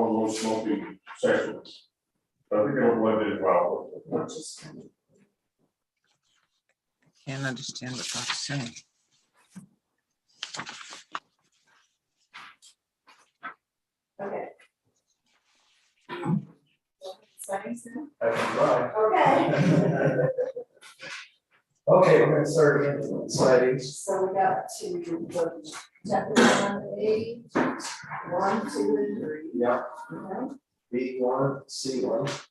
the low sloping sections. I think it'll blend in well. Can't understand what that's saying. Okay. Settings now? I can try. Okay, Okay, we're gonna start again with sightings. so we got to the chapter 1A, 1, 2, and 3. Yeah, Okay. B1, C1.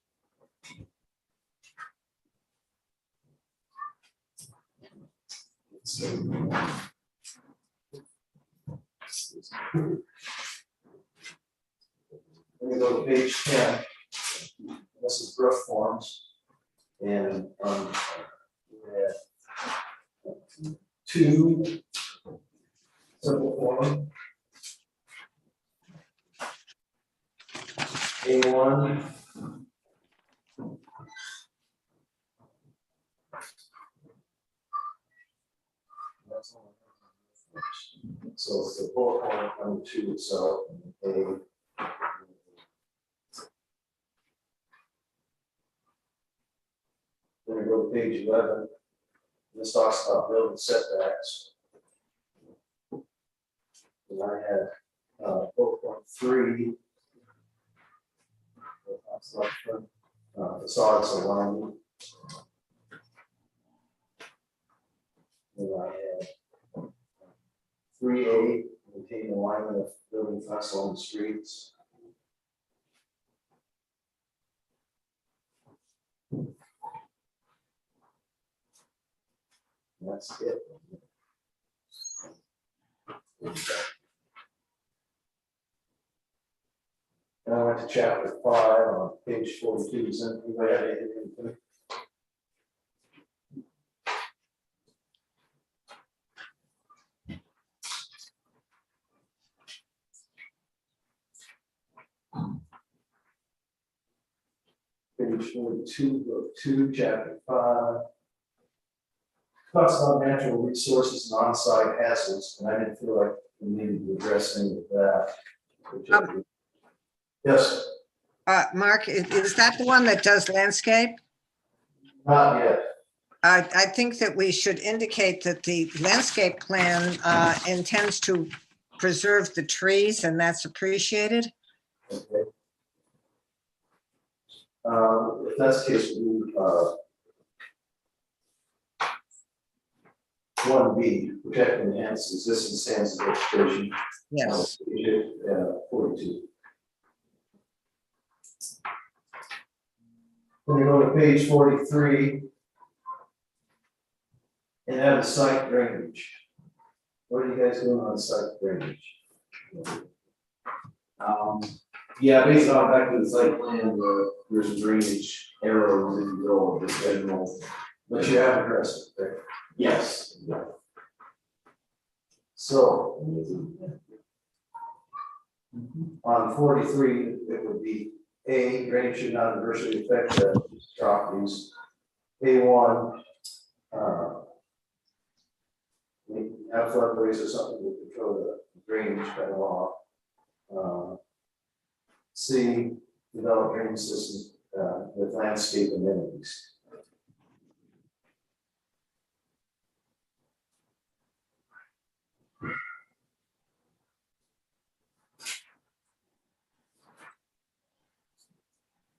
Let me go to page 10. This is roof forms. And we have 2 simple form. A1. So it's the bullet point number 2 itself, A. Then we go to page 11. This talks about building setbacks. And I had bullet point 3. Facades alignment. And I had 3A, maintain alignment of building fronts along the streets. And that's it. And I went to chapter 5 on page 42, is anybody have anything? Page 42, book 2, chapter 5. Talks about natural resources and on-site hazards, and I didn't feel like we needed to address any of that. Yes, Mark, is that the one that does landscape? not yet. I think that we should indicate that the landscape plan intends to preserve the trees, and that's appreciated. Okay. If that's the case, we, 1B, protect and enhance existing standards of vegetation. Yes. 42. Then we go to page 43. And have a site drainage. What are you guys doing on site drainage? Yeah, based on back to the site plan, there's a drainage arrows in the middle of the general. But you have addressed it, right? Yes. So. On 43, it would be A, drainage should not adversely affect the properties. A1, we have floodways or something to control the drainage by law. C, develop drainage systems with landscape amenities.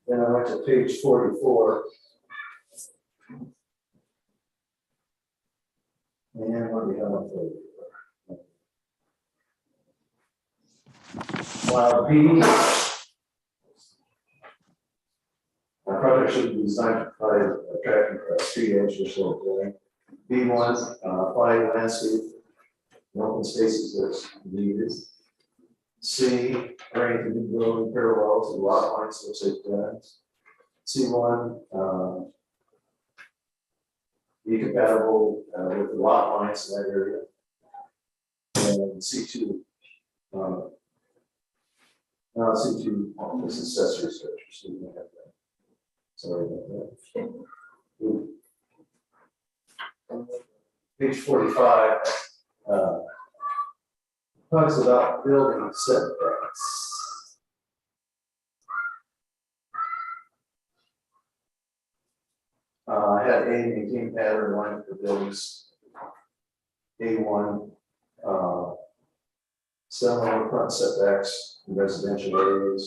Then I went to page 44. And what do we have on 44? While B, our project should be designed to provide attractive street edge or slope clearing. B1, apply landscape and open spaces that's needed. C, arrange the new building parallel to the lot lines, which they've done. C1, be compatible with the lot lines in that area. And C2, C2, this is accessory structure, so we don't have that. Sorry about that. Page 45, talks about building setbacks. I had A, maintain pattern line for buildings. A1, similar front setbacks in residential areas.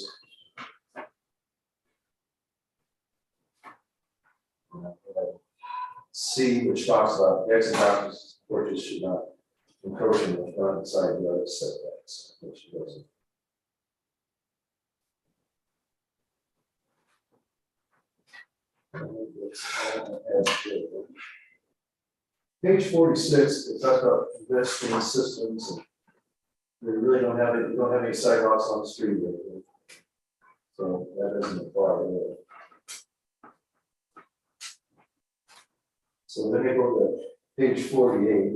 C, which talks about decks and balconies, porches should not encroach in the front and side yard setbacks, which doesn't. Page 46, it talks about pedestrian systems, and we really don't have it, we don't have any sidewalks on the street lately. So that doesn't apply there. So then we go to page 48.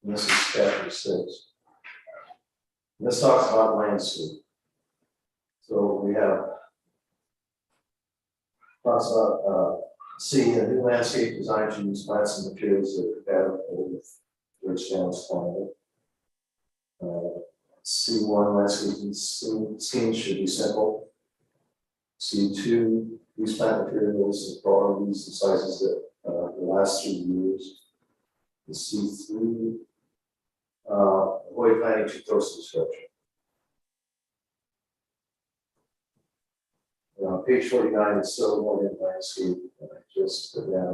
And this is chapter 6. And this talks about landscape. So we have talks about C, a new landscape design should use plants and materials that are compatible with Georgetown's climate. C1, landscaping schemes should be simple. C2, use plant materials and qualities and sizes that will last through years. The C3, avoid planting too close to the structure. Page 49 is still one in landscape, just put down.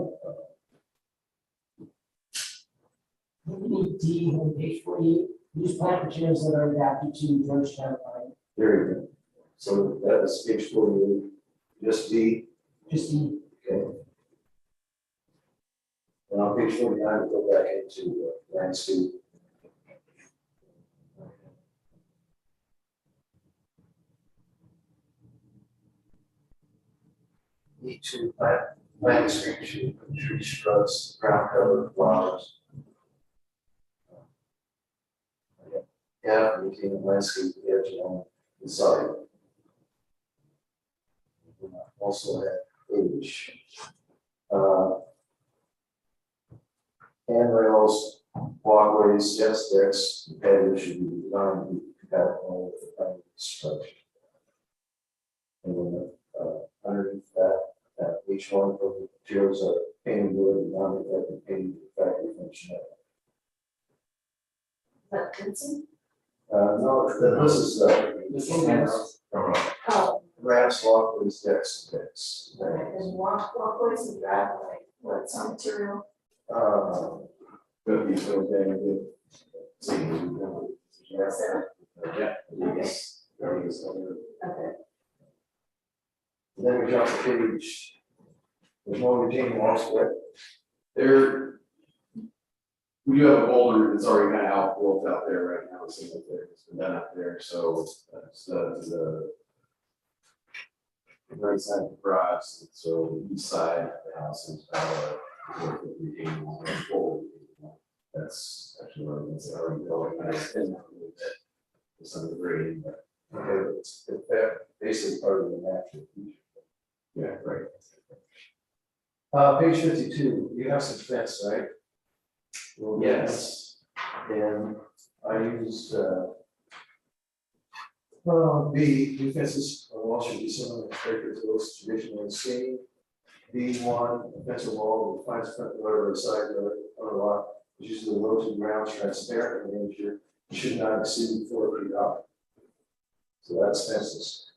We need D on page 48, use plant materials that are adapted to Georgetown climate. Very good. So that is page 48, just D. Just D. Okay. And on page 49, we go back into landscape. need to plant screen tree shrubs, ground cover, flowers. Yeah, maintain the landscape edge on the side. Also have age. Handrails, walkways, yes, decks, the patio should be designed to be compatible with the primary structure. And then, underneath that each one of the materials are painted wood and non-reflective painted factory functionality. But Vincent, No, this is, oh, ramps, walkways, decks, and decks. and walkways and driveway, what, some material? Could be so damn Yes, sir. Yeah. Yes. There is other. Okay. Then we jump to page. There's no retaining walls, correct? There, we do have a boulder that's already kind of outbuilt out there right now, it's single there, it's been done out there, so that's the right side of the garage, so the east side of the house is retaining wall, and forward retaining wall. That's actually where it's already going, and it's been a little bit with some of the grading, but Okay, it's that basically part of the natural feature. yeah, right. Page 52, you have some fence, right? Well, Yes. And I used, B, new fences or wall should be similar to character to those traditionally seen. B1, a fence or wall with fine front yard or side yard or lot, is usually low to the ground, transparent in nature, should not exceed 4 feet up. So that's fences.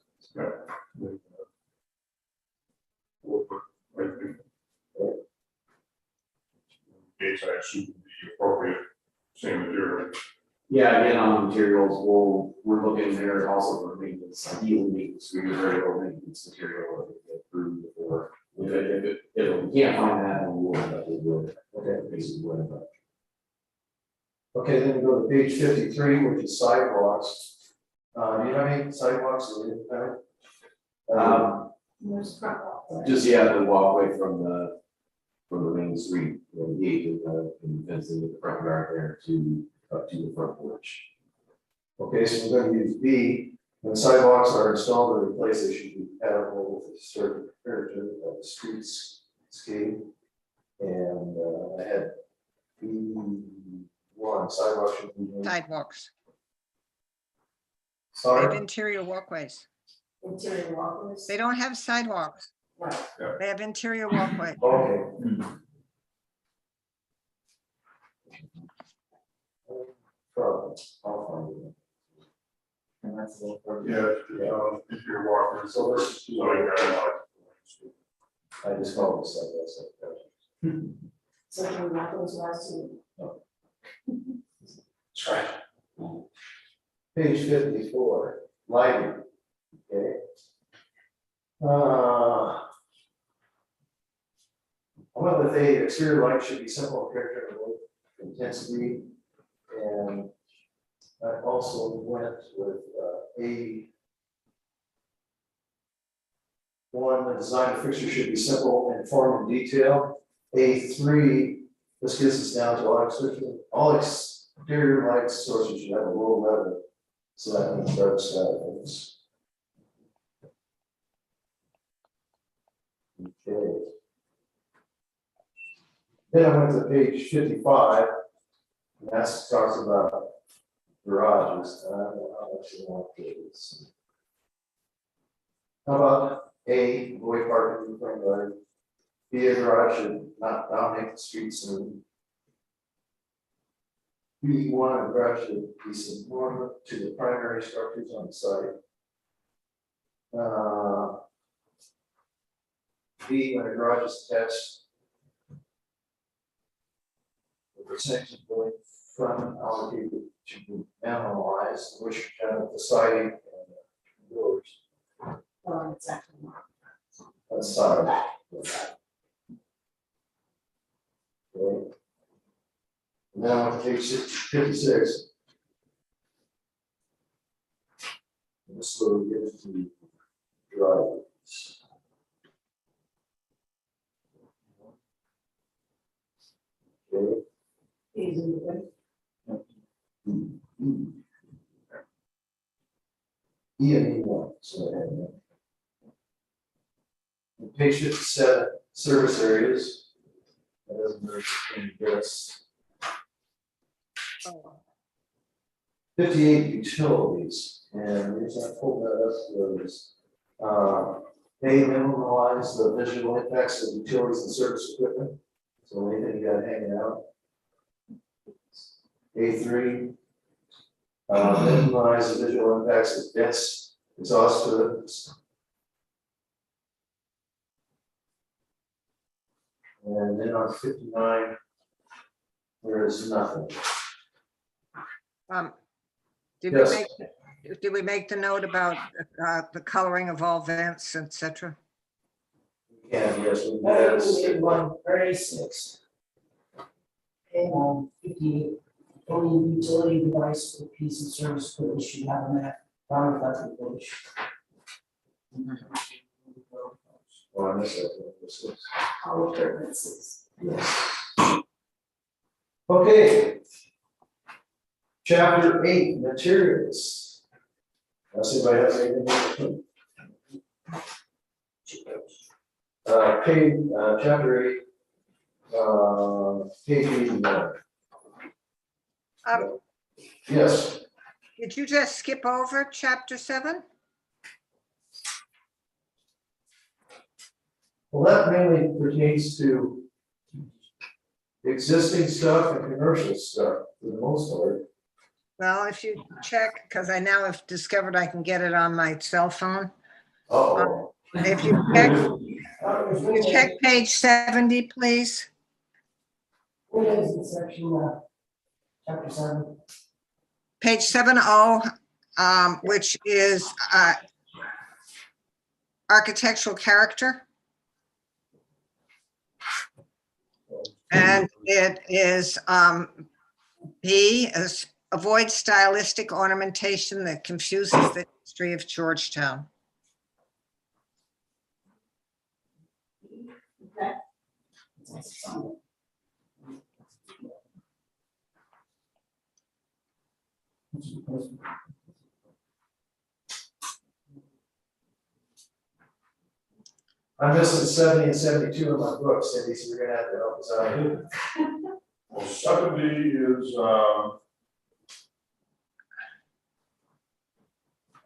Gates, I assume, would be appropriate, same material. Yeah, again, on materials, we're looking there also for maintenance, ideally maintenance, we do very low maintenance material that we get approved before. If we can't find that, then we'll end up with wood, Okay. basically wood, but. Okay, then we go to page 53, which is sidewalks. Do you have any sidewalks or anything? There's front walkway. Just, yeah, the walkway from the main street, the gate and fencing with the front yard there to, up to the front porch. Okay, so we're going to use B. When sidewalks are installed or replaced, they should be compatible with the historic character of the streets scheme. And I had B1, sidewalks should be. Sidewalks. They Sorry. have interior walkways. Interior walkways. They don't have sidewalks. Right. They have interior walkway. Okay. Problem. I'll find it. And that's the whole If you're walking, So let's do like that, I just call it sidewalks. So can we knock those last two? That's right. Page 54, lighting. Okay. Well, that the exterior light should be simple in character and low intensity. And I also went with A1, the design of fixture should be simple and form and detail. A3, this gets us down to all exterior light sources should have a low level. So that means dark sky things. Okay. Then I went to page 55, and that talks about garages. I don't know how much you want this. How about A, avoid parking in the front yard? B, a garage should not dominate the streets and B1, a garage should be subordinate to the primary structures on the site. B, when a garage is attached, the percentage of going front allocated should be analyzed, which kind of the siding and doors. It's actually not. That's side. Okay. And then I went to page 56. And this is where we get into driveways. Okay. Is in the way. E and E one, so. Page 57, service areas. That doesn't really change this. 58 utilities, and the reason I pulled that up was, they minimize the visual impacts of utilities and service equipment. So anything you got hanging out. A3, minimize the visual impacts of dense exhaust fluids. And then on 59, there is nothing. Did Yes. we make the note about the coloring of all vents, et cetera? Yeah, yes, we That did. one, 36. And 58, only utility device or piece of service equipment should have a map, non-reflective finish. Oh, I missed that. This is- All ordinances. Okay. Chapter 8, materials. Unless anybody has anything. Chapter 8, page 81. Yes, Did you just skip over chapter 7? well, that mainly pertains to existing stuff and commercial stuff for the most part. Well, if you check, because I now have discovered I can get it on my cell phone. Uh-oh. If you check page 70, please. What is the section, chapter 7? Page 70, which is architectural character. And it is B, is avoid stylistic ornamentation that confuses the history of Georgetown. Okay. I'm missing 70 and 72 in my book, Cindy, so you're gonna have to help us out. Well, 70 is, I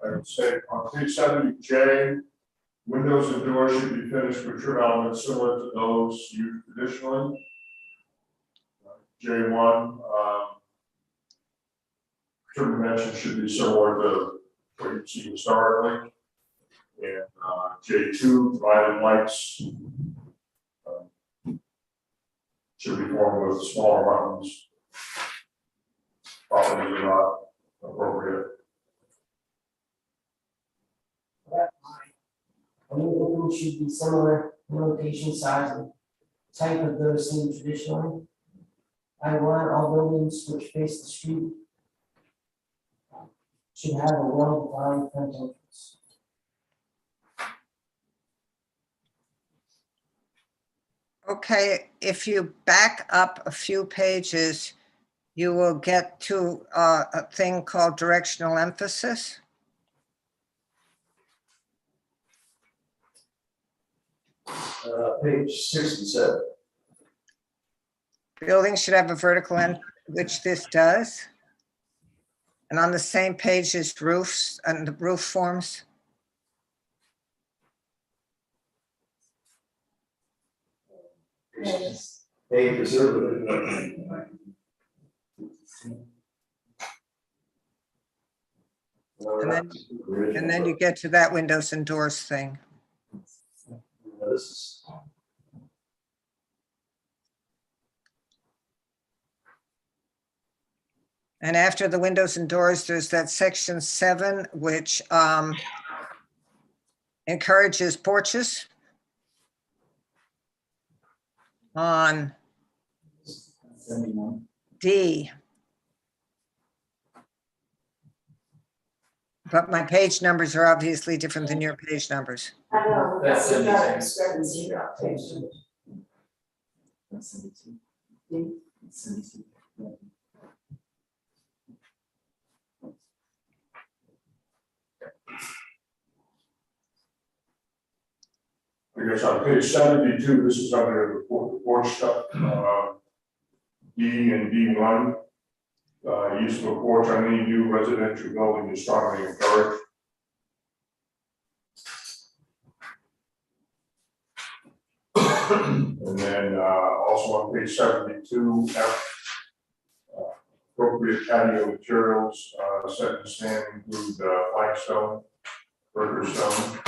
would say on page 70J, windows and doors should be finished with trim elements similar to those used traditionally. J1, trim dimensions should be similar to what you see historically. And J2, divided lights should be formed with smaller buttons. Probably not appropriate. Any opening should be similar in location, size, and type of those seen traditionally. I1, all buildings which face the street should have a well-defined front entrance. Okay, if you back up a few pages, you will get to a thing called directional emphasis. Page 67. Buildings should have a vertical end, which this does. And on the same page is roofs and the roof forms. A preservative. And then you get to that windows and doors thing. This is. And after the windows and doors, there's that section 7, which encourages porches. On 71. D. But my page numbers are obviously different than your page numbers. I know, That's we've got a 72. discrepancy here on page 2. That's 72. I guess on page 72, this is under the porch stuff, D and D1. Use of a porch on any new residential building is strongly encouraged. And then also on page 72, F, appropriate patio materials, set and stand include flagstone, burger stone.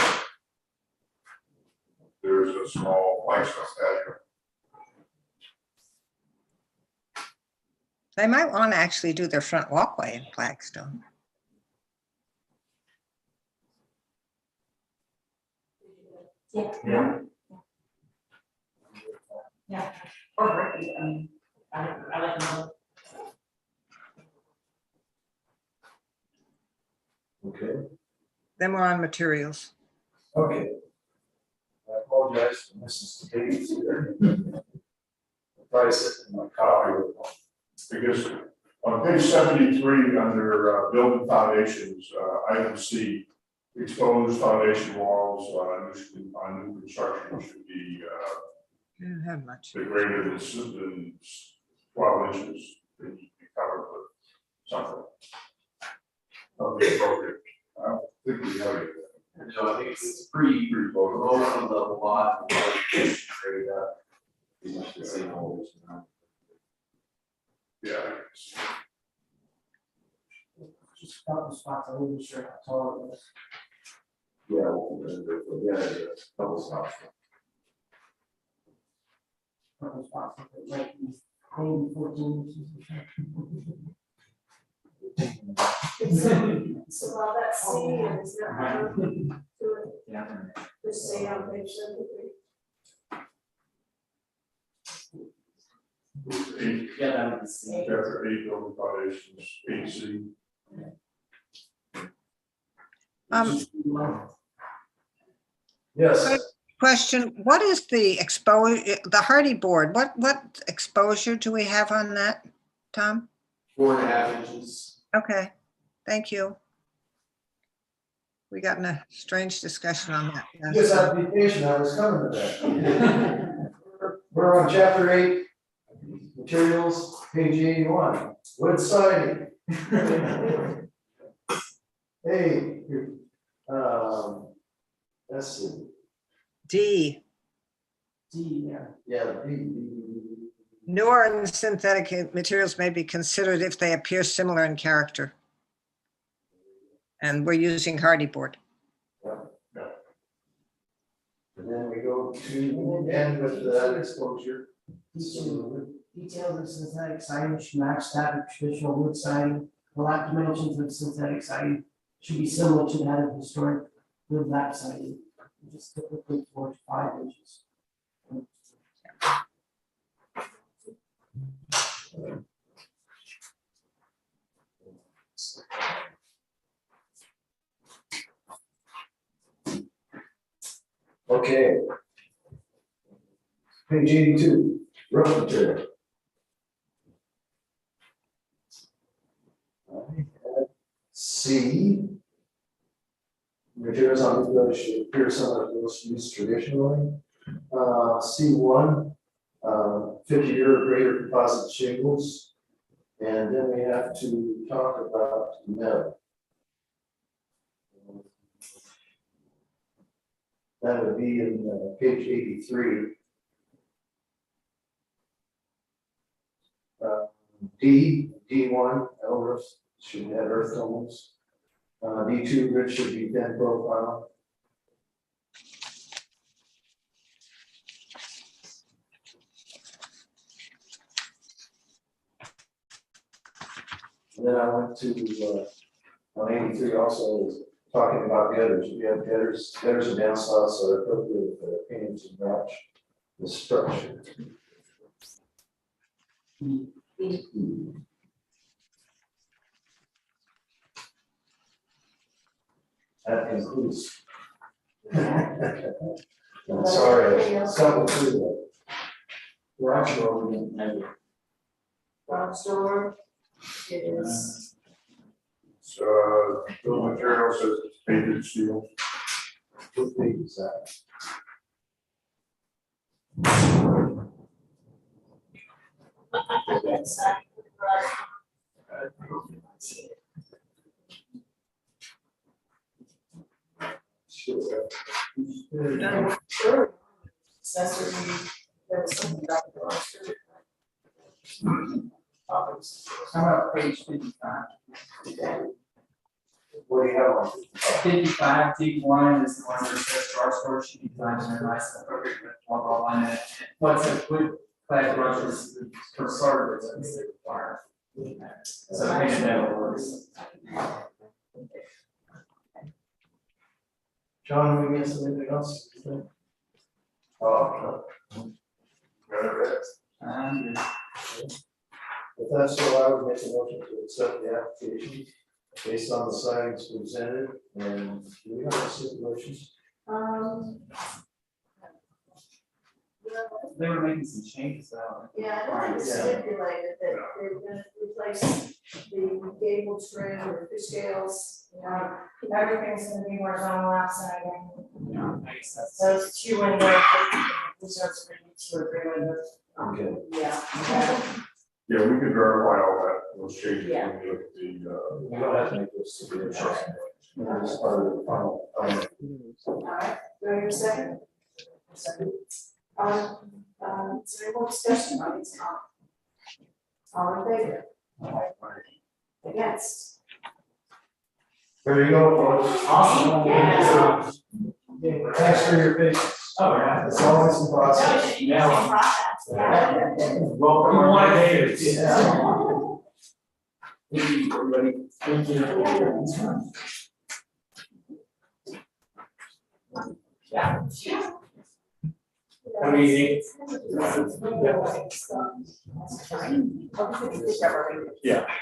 There's a small flagstone patio. They might want to actually do their front walkway in Flagstone. Yeah. Yeah, or bricky, I mean, I like them. Okay, Then we're on materials. okay. I apologize for Mrs. Davies here. Probably sitting in my car. Because on page 73, under building foundations, item C, exposed foundation walls on new construction should be Didn't have much. greater than 12 inches, it should be covered with something. Something appropriate. I don't think we have it. No, I think it's pretty low on the lot. Straight up. Pretty much the same holes, you know. Yeah. Just a couple spots, I wasn't sure how tall it was. Yeah, a couple spots. Couple spots, it might be maybe 14 inches. So while that's C and it's not, do it, Yeah. just say on page 73. Eight, Yeah, that would be same. chapter 8, building foundations, 8C. Yes, Question, what is the exposure, the hardy board, what exposure do we have on that, Tom? 4.5 inches. Okay, thank you. We got in a strange discussion on that. yeah. just have to be patient, I was coming to that. We're on chapter 8, materials, page 81, wood siding. Hey, let's see, D, D, yeah. yeah, newer and synthetic materials may be considered if they appear similar in character. And we're using hardy board. and then we go to end with that exposure. Details of synthetic siding should match that of traditional wood siding. The lap dimensions of synthetic siding should be similar to that of historic wood lap siding, just typically 4 to 5 inches. Okay. Page 82, roof material. C. Materials on the building should appear similar to those used traditionally. C1, 50-year or greater composite shingles. And then we have to talk about metal. That would be in page 83. D1, L roofs should have earth tones. D2, roof should be thin profile. And then I went to, on 83 also, talking about gutters. We have gutters and downspouts are appropriate for paintings and match the structure. That includes. I'm sorry, several through that. We're actually over the measure. front door is, Bill material says it's painted steel. What page is that? inside the garage. Sure. Accessory, there was something about the garage. How about page 55? What do you have on? 55, deep one is the one where it says garage door should be designed in a nice and appropriate blah, blah, blah, and then what's a good class garage is for starters, it's the require. So I think that works. John, we miss anything else? Oh, no. If that's so, I would make a motion to accept the application based on the signs presented, and do we have any stipulations? They were making some changes out. Yeah, I think it's stipulated that they were gonna replace the gable trim or fish scales. Everything's gonna be horizontal outside and Yeah, I guess that's. those two windows, reserves for you to agree with. Okay. Yeah. Yeah, we can verify all that, those changes Yeah. when we look at the, We don't have to make those stipulations. It's part of the final. All right, do I hear a second? Second. Is there any more discussion on these comments? All in favor? Against? There you go, folks. Awesome. Yeah. Thanks for your patience. Oh, yeah. It's always a process. Yeah. Welcome. We our want neighbors. it. Thank you, everybody. Thank you. Yeah. Have a good evening. Yeah.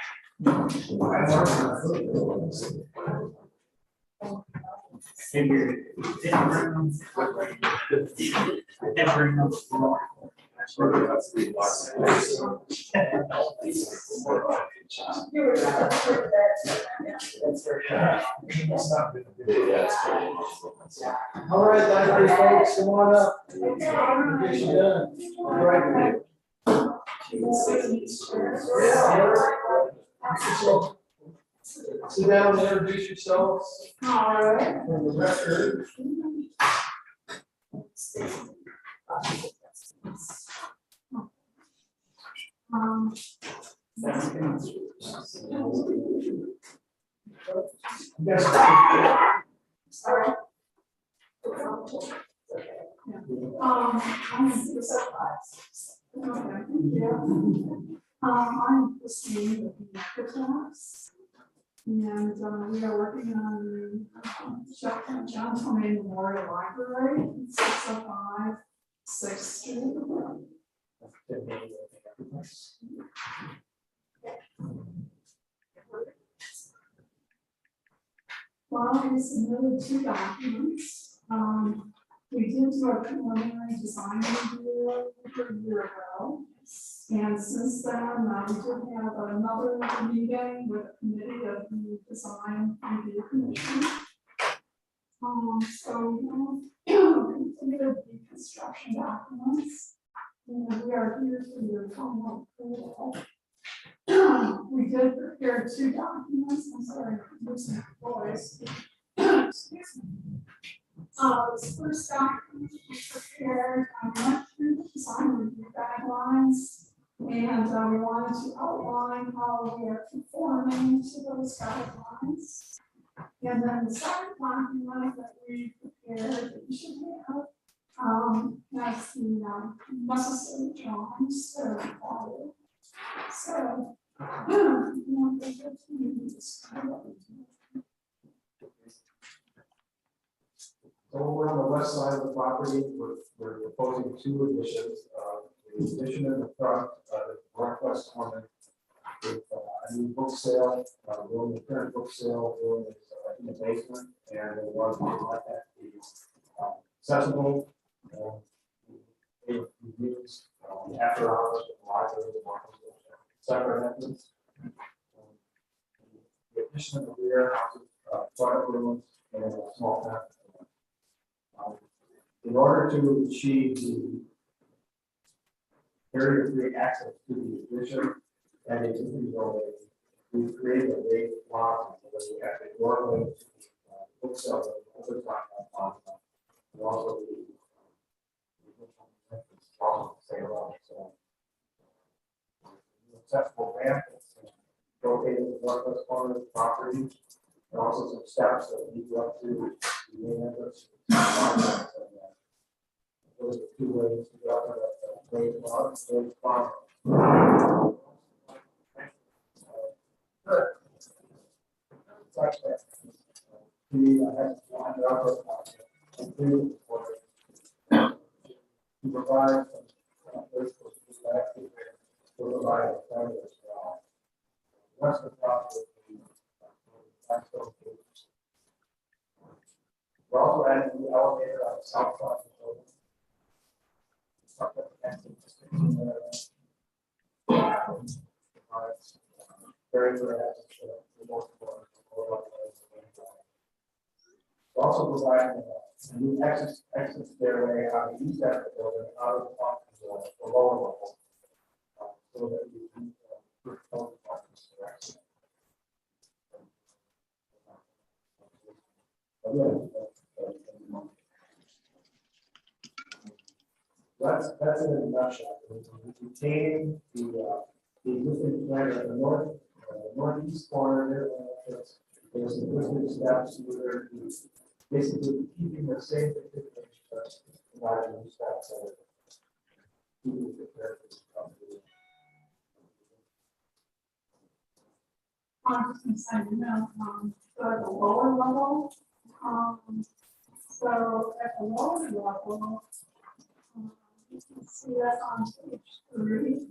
And you're. All right, library folks, come on up. Get you done. All right. Sit down and introduce yourselves. All right. For the record. Yes. Sorry. I'm Christine with the Equitas. And we are working on John Tony Memorial Library, 605 6th Street. Well, we submitted 2 documents. We did do a preliminary design review a year ago. And since then, we did have another meeting with a committee of the design review commission. So we completed the construction documents. And we are here for your final approval. We did prepare 2 documents. I'm sorry, I'm losing my voice. Excuse me. This first document we prepared, went through the design review guidelines, and we wanted to outline how we are conforming to those guidelines. And then the second document that we prepared, that you should have, has the necessary drawings that are required. So, Over on the west side of the property, we're proposing 2 additions. The addition in the front, the northwest corner, with a new book sale, the current book sale room is in the basement, and we want to let that be accessible. Reviews after hours, library, separate entrances. The addition of the rear houses, toilet rooms, and a small bathroom. In order to achieve the barrier-free access to the addition and the existing building, we created a big lot where we have a doorway to the bookshelf and other plaza. And also the same lot, so. Accessible ramp that's located in the northwest corner of the property, and also some steps that lead up to the main entrance. Those are two ways to get up to that great lot, great spot. We have lined up to provide provide a plan as well. What's the process? We're also adding the elevator on the south side of the building. Very good. We're also providing a new exit stairway on the east side of the building, out of the lower level. So that we can that's in a nutshell. We retain the existing plan at the northeast corner there. There's existing steps where basically keeping the same configuration, but providing new steps that are keeping the character of the I'm just gonna say, so at the lower level, so at the lower level, you can see that on page 3.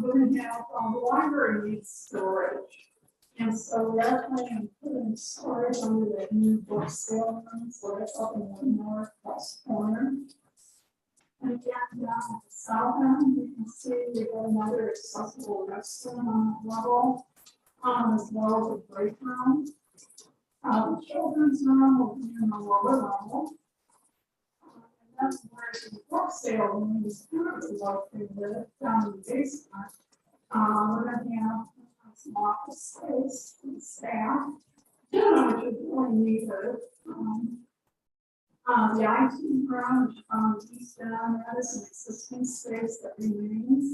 We're gonna have, the library needs storage. And so we are planning on putting storage under the new book sale room, so that's up in the northwest corner. And again, down at the south end, you can see we have another accessible restroom on the level, as well as a break room. The children's room will be in the lower level. And that's where the book sale room is currently located, down in the basement. We're going to have some office space and staff, which is really needed. The IT room, which is on the east end, that is an existing space that remains.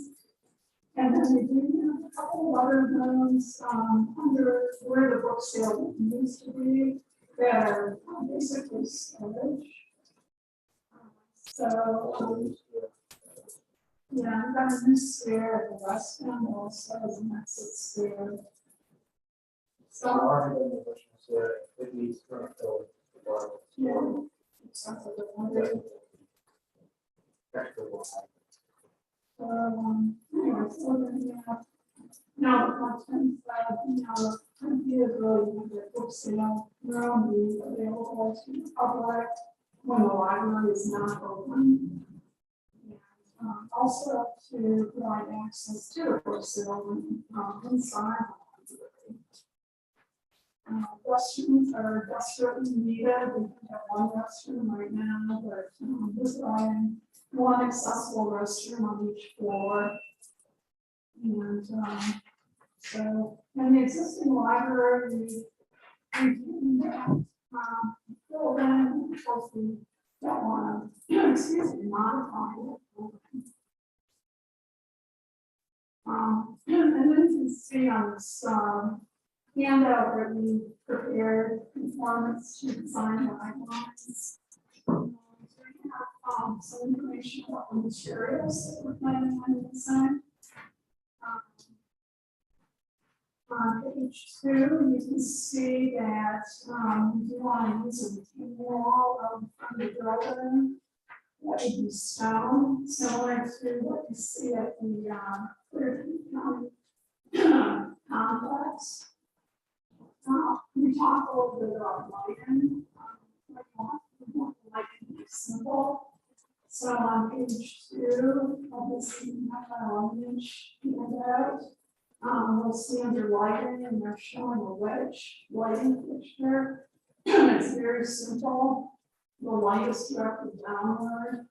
And then we do have a couple of other rooms under where the book sale used to be that are basically storage. Yeah, I've got a new stair at the west end also as an exit stair. So, it needs current code. yeah. Sounds like a wonder. Anyway, so then we have, now the contents, ideas really have their book sale room be available to the public when the library is not open. And also to provide access to the book sale room inside the library. Restrooms are desperately needed. We have one restroom right now, but this item, one accessible restroom on each floor. And so, in the existing library, we can fill in, of course, we don't want to, excuse me, modify it. And then you can see on this handout that we prepared conformance to design guidelines. Some information about the materials that we're planning on design. On page 2, you can see that we do want to use a retaining wall of the building. That would be stone, similar to what you see at the Clearfield County complex. We talk a little bit about lighting. We want the lighting to be simple. So on page 2 of this image, handout, we'll see under lighting, and they're showing a wedge lighting fixture. It's very simple. The light is directed downward.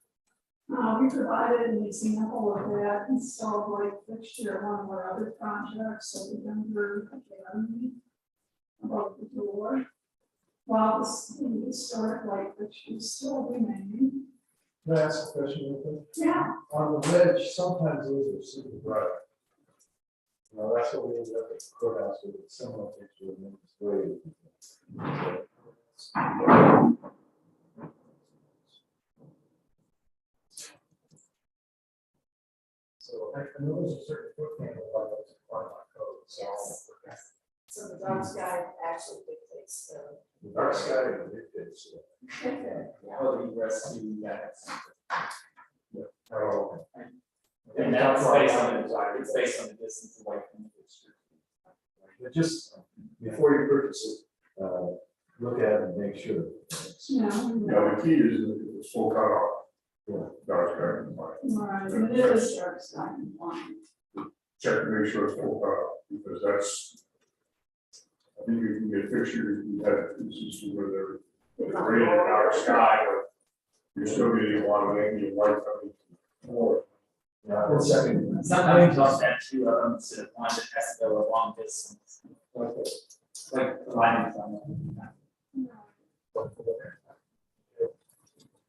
We provided an example of that installed light fixture at one of our other projects, so the Denver Academy above the door. While the historic light fixture is still remaining. Can I ask a question real quick? Yeah. On the wedge, sometimes those are super bright. Well, that's what we ended up at the courthouse with, a similar picture of Memphis Blade. So I know there's a certain foot candle like that's part of my code, so. Yes. So the dark sky actually dictates The dark sky dictates. Well, the rest of you guys. Oh. And that's based on the, it's based on the distance away from the fixture. But just before you purchase it, look at it and make sure. Yeah. Yeah, the key is the full cutoff. Dark sky compliant. Right, and it is dark sky compliant. Check to make sure it's full cutoff, because that's. I think you can get pictures, you have instances where they're rated dark sky, but you're still getting a lot of ambient light coming more. Yeah, one second. Sometimes I'll have two of them instead of one that has to go a long distance. Okay. Like the lighting's on that.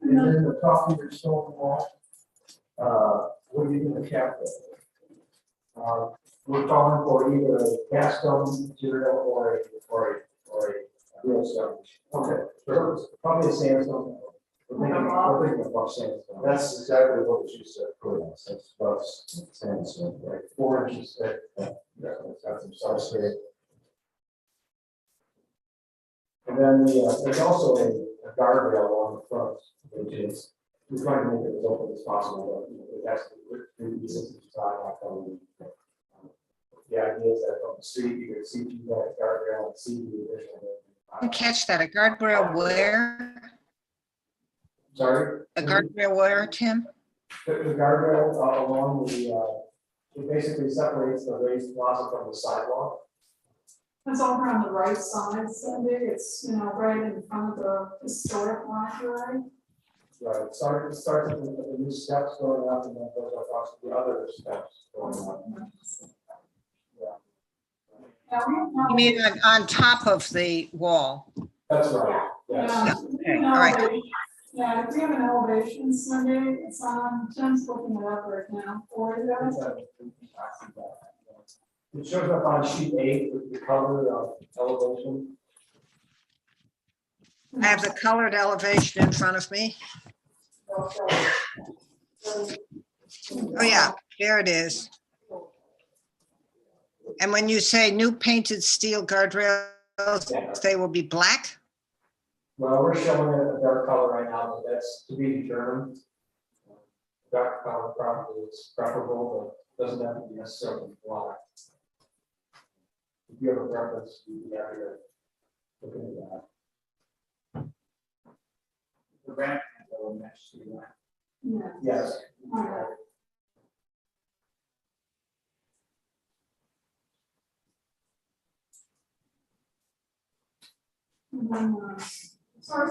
And then the top of your stone wall, what are you gonna cap it? We're calling for either a cast stone material or a real stone. Okay, so it's probably a sandstone. We're thinking about sandstone. That's exactly what she said, courthouse, that's about sandstone, right? 4 inches thick. Yeah, that's some substrate. And then there's also a guardrail along the front, which is, we're trying to make it as open as possible, but it has to be 65 on the idea is that from the street, you can see through that guardrail and see the additional. Didn't catch that. A guardrail where? Sorry? A guardrail where, Tim? The guardrail along it basically separates the raised plaza from the sidewalk. It's over on the right side, Cindy, it's, right in front of the historic library. Right, it starts at the new steps going up and then goes across to the other steps going up. Yeah, You mean on top of the wall? That's right, yes. Okay, all right. Yeah, if we have an elevation, Cindy, it's on, Tim's looking it up right now for you guys. It shows up on sheet 8 with the color of elevation. I have the colored elevation in front of me. Oh, yeah, there it is. And when you say new painted steel guardrails, they will be black? Well, we're showing it a dark color right now, but that's to be determined. Dark color probably is preferable, but doesn't have to be necessarily black. If you have a preference, you can have to look into that. The ramp can go next to that. Yeah. Yes. All right. And then,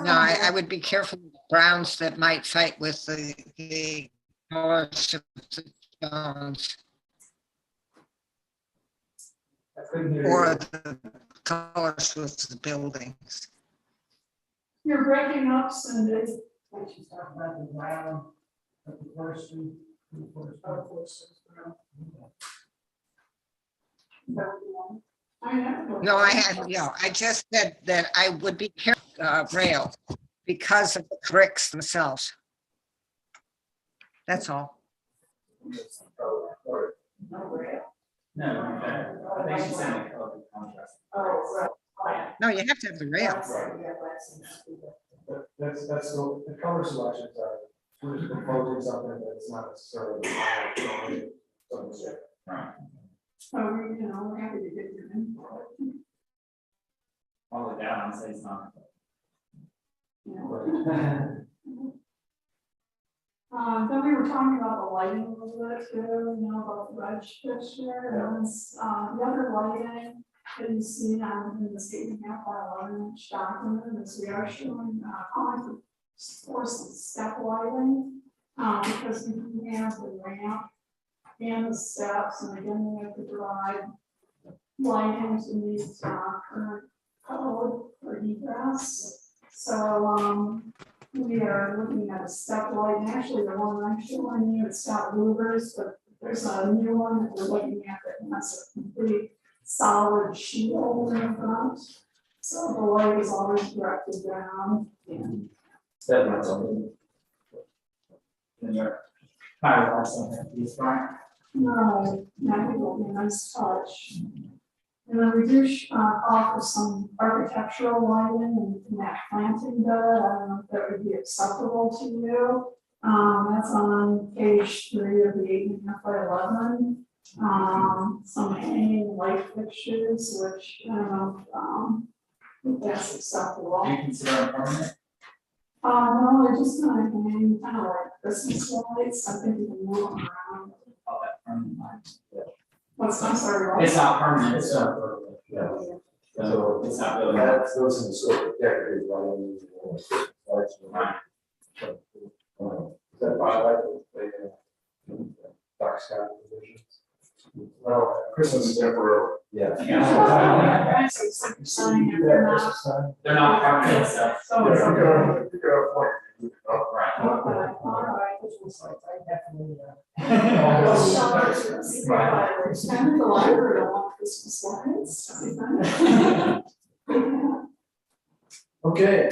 No, I would be careful with browns that might fight with the colors of the stones I couldn't hear you. or the colors with the buildings. You're breaking up, Cindy. Like she's talking about the brown, of the forestry. No, I just said that I would be careful, rail, because of the bricks themselves. That's all. No, I think she's saying the color contrast. Oh, right. No, you have to have the rail. That's the color selections are, we're just proposing something that's not necessarily. Right. So, we're happy to get your input. All the down and say it's not. Then we were talking about the lighting a little bit too, about the red fixture, and the other lighting that you see in the statement half by 11-inch document is we are showing, calling for some step lighting, because we do have the ramp and the steps, and again, we have to provide lighting to meet, current code for egress. So, we are looking at a step light, and actually the one I'm showing you, it's got louvers, but there's a new one that we're looking at that has a complete solid shield in the front. So the light is always directed down. And That's something. And you're kind of like something, these right? no, that will be a nice touch. And then we do offer some architectural lighting in that planting bed. I don't know if that would be acceptable to you. That's on page 3 of the 8.5 by 11. Some hanging light fixtures, which I don't know if that's acceptable. Do you consider them permanent? No, they're just kind of hanging, kind of like Christmas lights. I think you can move them around. Call that permanent lights. What's, I'm sorry, what? It's not permanent, it's not permanent. Yeah. So it's not really. That's those in the sort of decorative lighting, lights. Right. Is that why I like the dark sky provisions? Well, Christmas is temporary. Yeah. Yeah. They're not permanent, so. So it's okay. You got a point. Right. Okay, all right. Right. And the library don't want Christmas lights. Okay.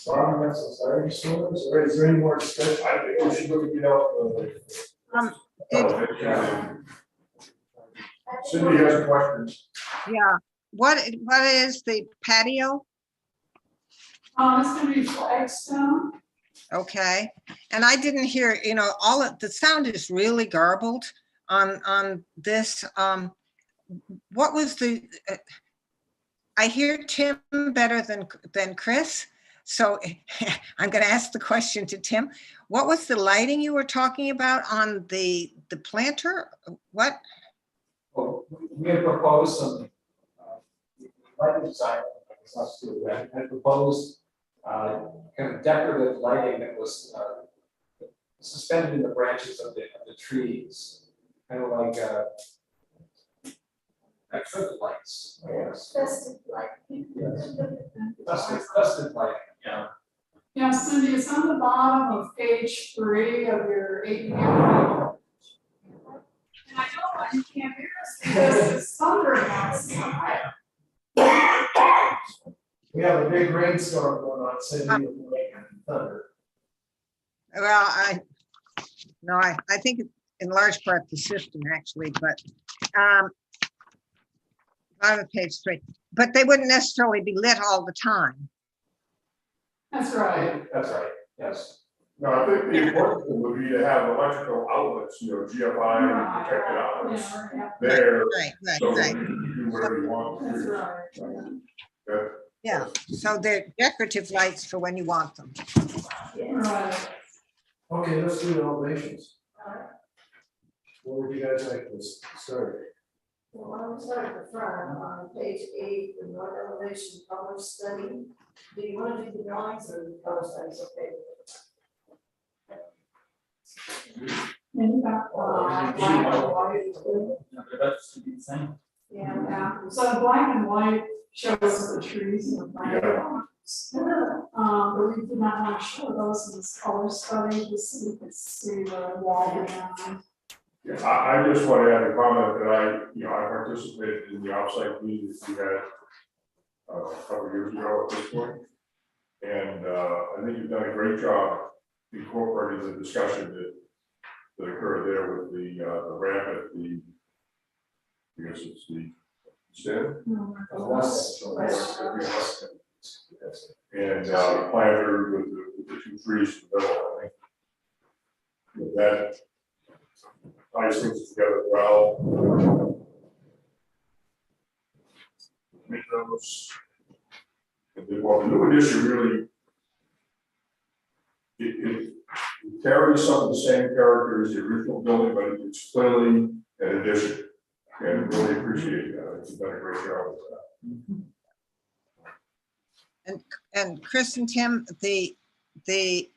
Bottom, that's a sorry, stores, or is there any more discussion? I think we should look it up. Cindy has questions. Yeah, what is the patio? It's gonna be flagstone. Okay, and I didn't hear, all of, the sound is really garbled on this. What was the, I hear Tim better than Chris. So I'm gonna ask the question to Tim. What was the lighting you were talking about on the planter? What? Well, we had proposed some, lighting design, it's not still that, had proposed, kind of decorative lighting that was, suspended in the branches of the trees, kind of like trip lights, I guess. Festive light. Yes. Festive lighting, yeah. Yeah, Cindy, it's on the bottom of page 3 of your 8.5. And I know why you can't hear us because it's thundering outside. We have a big rainstorm going on, Cindy, with rain and thunder. Well, I think it's in large part the system actually, but bottom of page 3, but they wouldn't necessarily be lit all the time. That's right. That's right, yes. No, I think the important thing would be to have electrical outlets, GFI and protected outlets Yeah, there. Right, So right. you can do whatever you want. that's right. Okay. Yeah, so they're decorative lights for when you want them. Right. Okay, let's do the elevations. What would you guys like to start? Well, why don't we start at the front, on page 8, the north elevation color study. Do you want to do the drawings or the color studies, okay? And you got black and white too. That's to be the same. Yeah, so the black and white shows the trees and the plants. But we did not want to show those in this color study, just so you could see the wall behind. Yeah, I just want to add a comment that I participated in the outside meeting that we had a couple of years ago at this point. And I think you've done a great job incorporating the discussion that occurred there with the ramp at the, I guess it's the stand. And planter with the 2 trees in the middle, I think. With that ties things together well. Make those. And then, well, the new addition really it carries some of the same character as the original building, but it's clearly an addition. And really appreciate that. It's done a great job with that. And Chris and Tim, the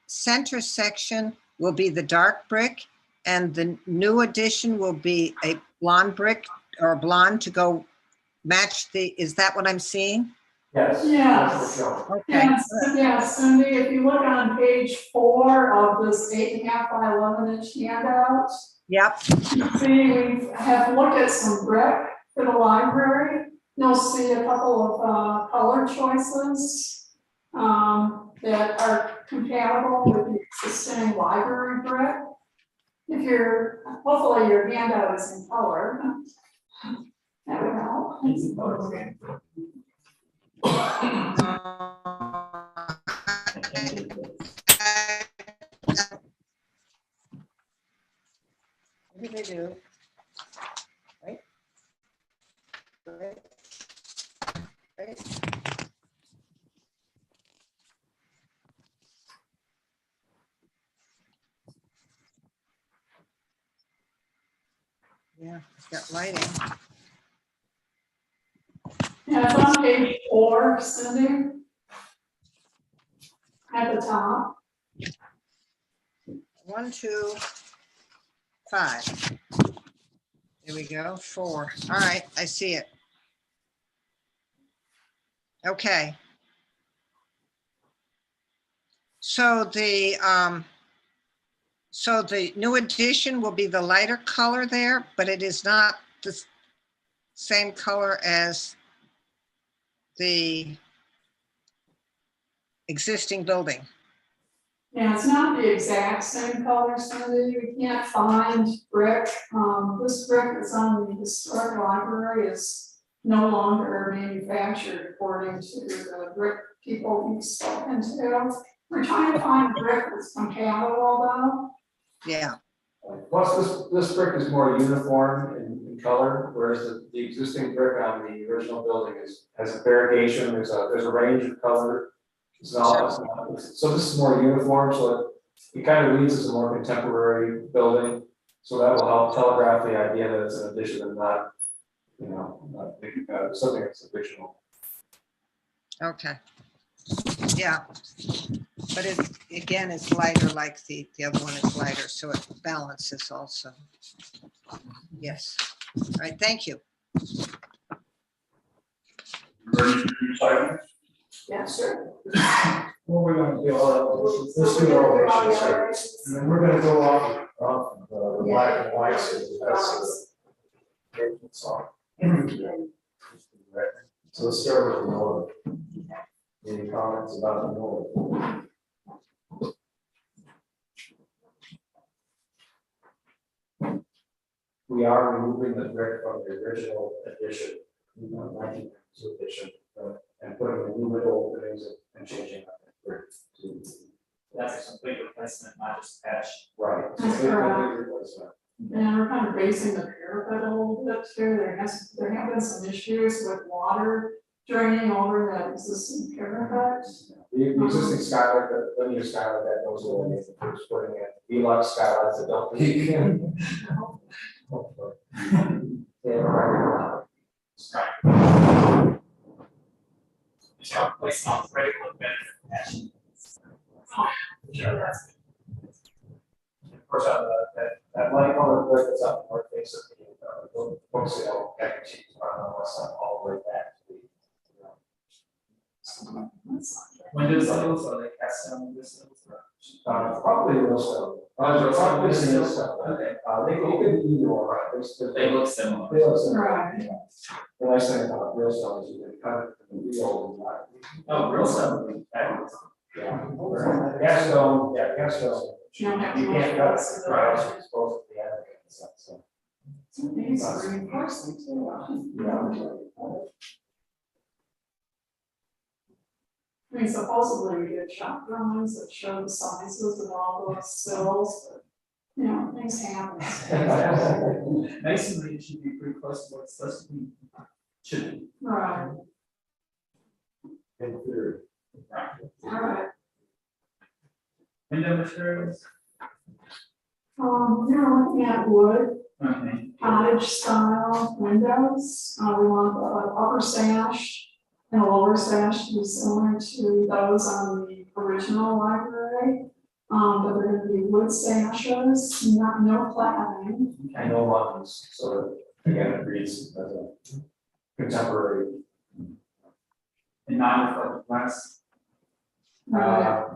center section will be the dark brick and the new addition will be a blonde brick or blonde to go match is that what I'm seeing? Yes. Yes. That's what we're showing. Okay. Yes, Cindy, if you look on page 4 of this 8.5 by 11-inch handout, Yep. you see we have looked at some brick for the library. You'll see a couple of color choices that are compatible with the existing library brick. If you're, hopefully your handout is in color. That would help. What do they do? Right? Right? Right? Yeah, it's got lighting. Yeah, it's on page 4, Cindy. At the top. 1, 2, 5. There we go, 4. All right, I see it. Okay. So the new addition will be the lighter color there, but it is not the same color as the existing building. Yeah, it's not the exact same color, Cindy. You can't find brick. This brick that's on the historic library is no longer manufactured according to the brick people we've spoken to. We're trying to find brick that's compatible though. Yeah, Plus, this brick is more uniform in color, whereas the existing brick on the original building has a variegation, there's a range of color. So this is more uniform, so it kind of reads as a more contemporary building. So that will help telegraph the idea that it's an addition and not, something that's original. okay. Yeah. But it, again, it's lighter like the other one is lighter, so it balances also. Yes. All right, thank you. Ready to do silence? Yeah, sure. Well, we're gonna do all that, let's do elevations, and then we're gonna go off the black and white, so that's. So let's start with the north. Any comments about the north? We are removing the brick from the original edition, 1992 edition, and putting the new middle openings and changing that brick to. That's a complete replacement, not just patch. Right. That's Complete correct. replacement. And we're kind of basing the parapet a little bit too. There have been some issues with water draining over that existing parapet. The existing skylight, the linear skylight that goes away, we're just putting in deluxe skylights that don't leak in. Yeah, right. Just have a place on the regular bed for patch. Of course, on that light color brick that's up north face of the book sale, packaging, all the way back to the. Windows sills, are they cast stone windows sills? Probably real stone. Probably real stone. Okay. They could be either or, right? They look similar. They look similar. Right. Yeah. The nice thing about real stone is you can cut it from the real. Oh, real stone. Yeah. Gas stone, gas stone. You don't have to. You can't cut it, right, it's exposed to the attic and stuff, so. These are reinforcing too. Yeah. I mean, supposedly we did shop drawings that show the sizes of all those sills, but, you know, things happen. Masonry should be pretty close to what it's supposed to be. Should be. Right, In theory. Right. all right. Window materials, We're looking at wood, okay, cottage style windows. We want the upper sash and a lower sash to be similar to those on the original library. But they're gonna be wood sashes, no cladding. I know ones, so that, again, it reads as a contemporary. and non-reflective glass,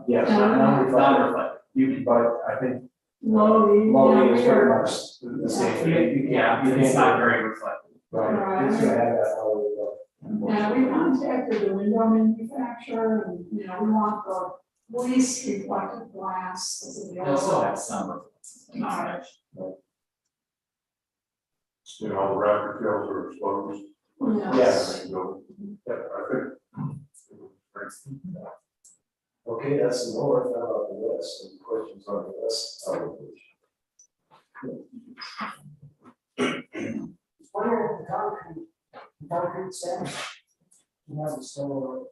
Yes, non-reflective. but I think Low, Loading is we very are, much the same. Yeah, it's not very reflective. Right, it's gonna have that low look. yeah, we contacted the window manufacturer and, we want the least reflective glass that's They'll still available. have some. Not You know, the raptor tails are exposed. Yes. And, I think. Okay, that's the north, how about the west, any questions on the west elevation? Where the concrete steps. You have the stone.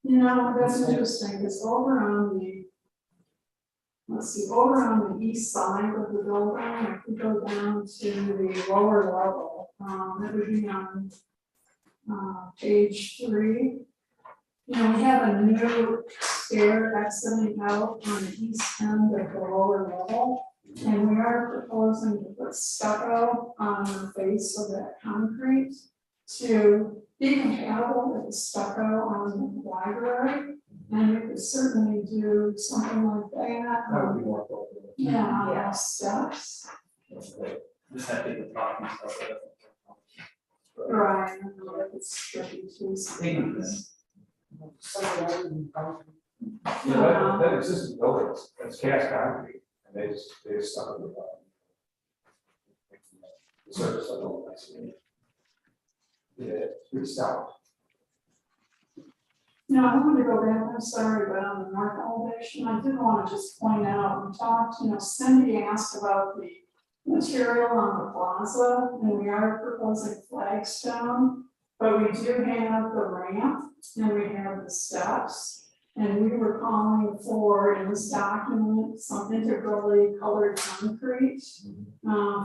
That's interesting, because over on the, let's see, over on the east side of the building, if we go down to the lower level, that would be on page 3. We have a new stair exiting out on the east end of the lower level. And we are proposing to put stucco on the face of that concrete to be compatible with the stucco on the library. And we could certainly do something like that. That would be more appropriate. Yeah, on our steps. Just have to get the top and stuff. Right, and if it's tricky to see. Some of that would be concrete. Yeah, that existing building, it's cast concrete, and they just stuck it with the surface of the nice. Yeah, it's pretty stout. No, I wanted to go back, I'm sorry, but on the north elevation, I did want to just point out, we talked, Cindy asked about the material on the plaza, and we are proposing flagstone, but we do have the ramp, and we have the steps, and we were calling for, in this document, some integrally colored concrete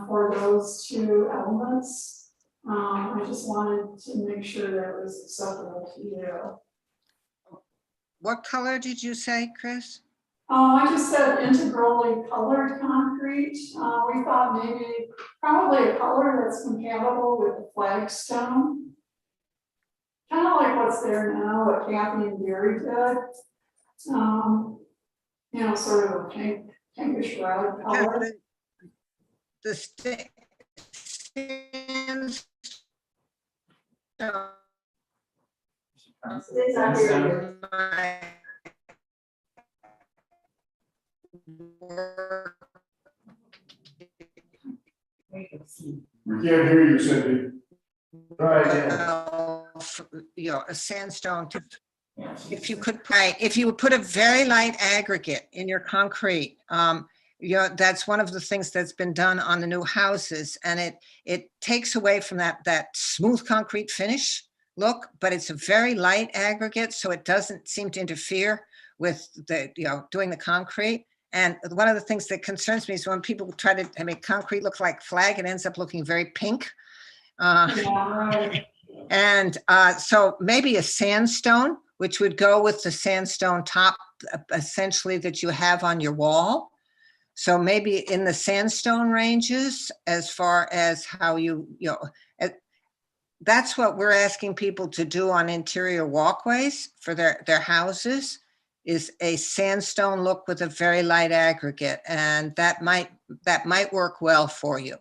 for those two elements. I just wanted to make sure that it was acceptable to you. What color did you say, Chris? I just said integrally colored concrete. We thought maybe, probably a color that's compatible with the flagstone. Kind of like what's there now, what Kathy and Gary did. Sort of a pinkish red color. The sandstone. It's not here. We can't hear you, Cindy. A sandstone, if you could, right, if you would put a very light aggregate in your concrete, that's one of the things that's been done on the new houses, and it takes away from that smooth concrete finish look, but it's a very light aggregate, so it doesn't seem to interfere with the, doing the concrete. And one of the things that concerns me is when people try to make concrete look like flag, it ends up looking very pink. And so maybe a sandstone, which would go with the sandstone top, essentially, that you have on your wall. So maybe in the sandstone ranges, as far as how that's what we're asking people to do on interior walkways for their houses, is a sandstone look with a very light aggregate, and that might work well for you.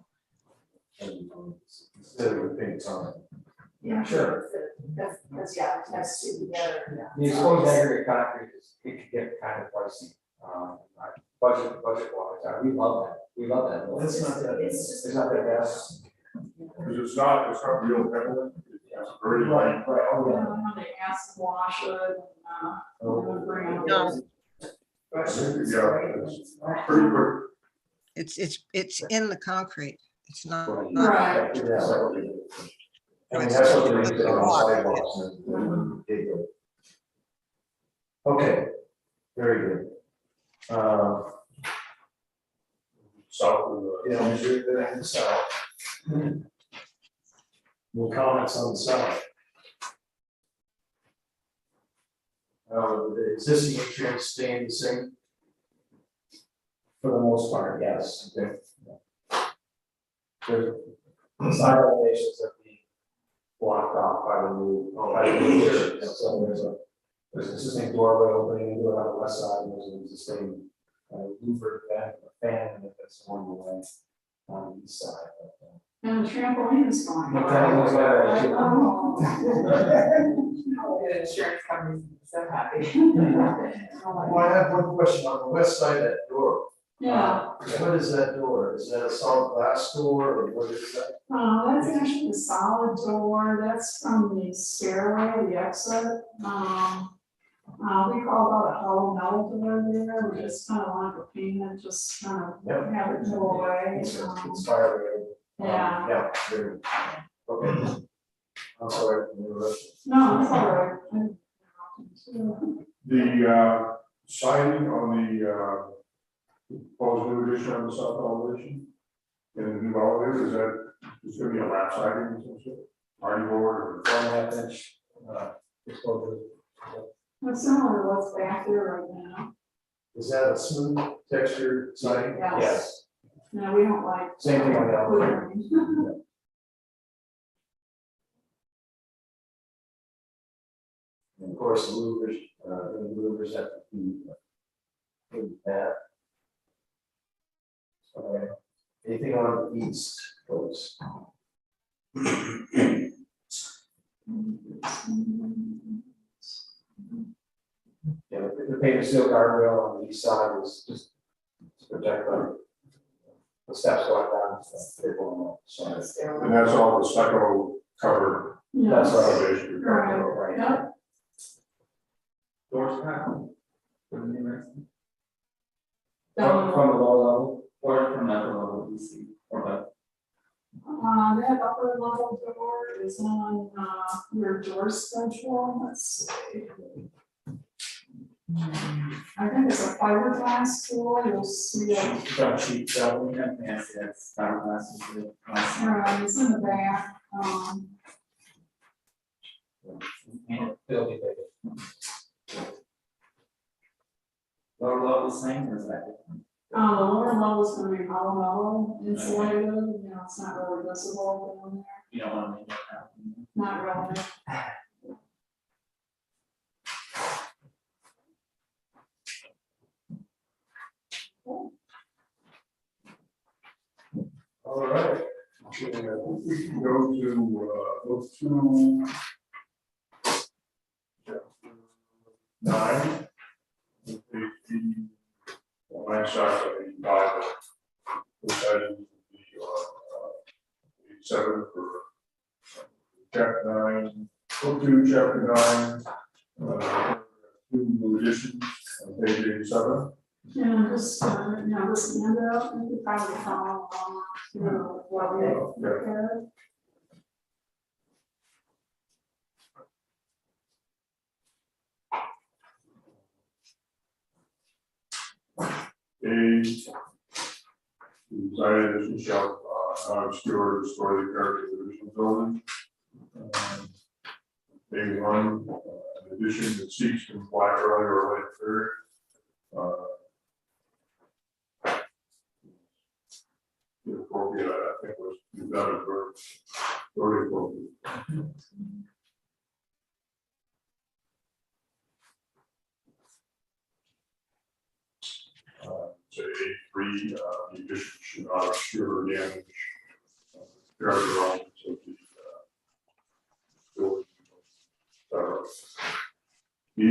Instead of paint on it. Yeah, Sure. That's, that's two together. The exposed aggregate concrete it could get kind of pricey. Budget wise, we love that. We love that. It's not that- it's just- It's not that bad. Because it's not real heavily, it's very light. Right, oh, yeah. When they acid wash it, bring it. No. Yeah, it's pretty quick. It's in the concrete. It's not. Right. Yeah. I mean, that's what they did on the sidewalks. Okay, very good. South of the. Yeah, the south. No comments on the south. The existing entrance staying the same? For the most part, yes. Okay. There's side elevations that be blocked off by the new, addition. So there's an existing doorway opening into it on the west side, and there's an existing louver fan that's on the way on the east side. And the trampoline is going. The trampoline is going. Oh, the insurance companies are so happy. Well, I have one question on the west side of that door. Yeah, What is that door? Is that a solid glass door or what is that? that's actually a solid door, that's from the stairway, the exit. We call that a hollow metal door there, we just kind of want to paint it, just kind of have it go away. It's fire rated. Yeah. Yeah, very, okay. I'm sorry. No, it's all right. The siding on the proposed new addition on the south elevation and the new elevator, is that, is gonna be a lap siding or some sort? Hardy board or? 1.5 inch exposure. It's similar to what's back there right now. Is that a smooth textured siding? Yes. No, we don't like. Same thing on the elevator. clearing. And of course, the louvers have to be in that. Anything on the east, folks? Yeah, the painted steel guardrail on the east side is just to protect the steps going down. People on the side. And that's all the stucco covered That's Yes. right. elevation. you're talking about, Right. Yep. Doors back. From the Down. the lower level, or from that level, you see, or the. That upper level door is on, your door schedule, let's see. I think it's a fiberglass door, you'll see it, Front sheet, so we can fancy that's fiberglass. it's in the back, And it'll be bigger. Lower level same or is that different? the lower level is gonna be hollow metal insulated, it's not really visible down there, You don't want to make that happen. not really. All right. Okay, I think we can go to, chapter 9. The line shots of the Bible. Which I will be 7 for chapter 9, book 2, chapter 9. 2 new additions on page 87. Yeah, just, this handout, you could probably follow along, what we prepared. Design addition shall not obscure or destroy the character of the original building. A1, an addition that seeks to comply earlier or later period. Appropriate, I think was done as very appropriate. Say A3, the addition should not obscure or damage character elements of the building. B,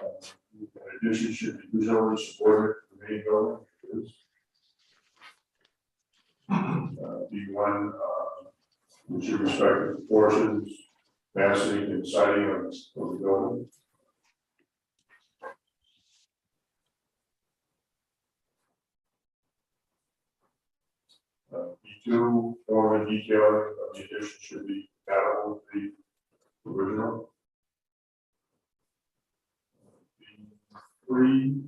an addition should be visually subordinate to the main building. B1, we should respect the proportions, massing, and siding of the building. B2, form and detailing of the addition should be compatible with the original. B3,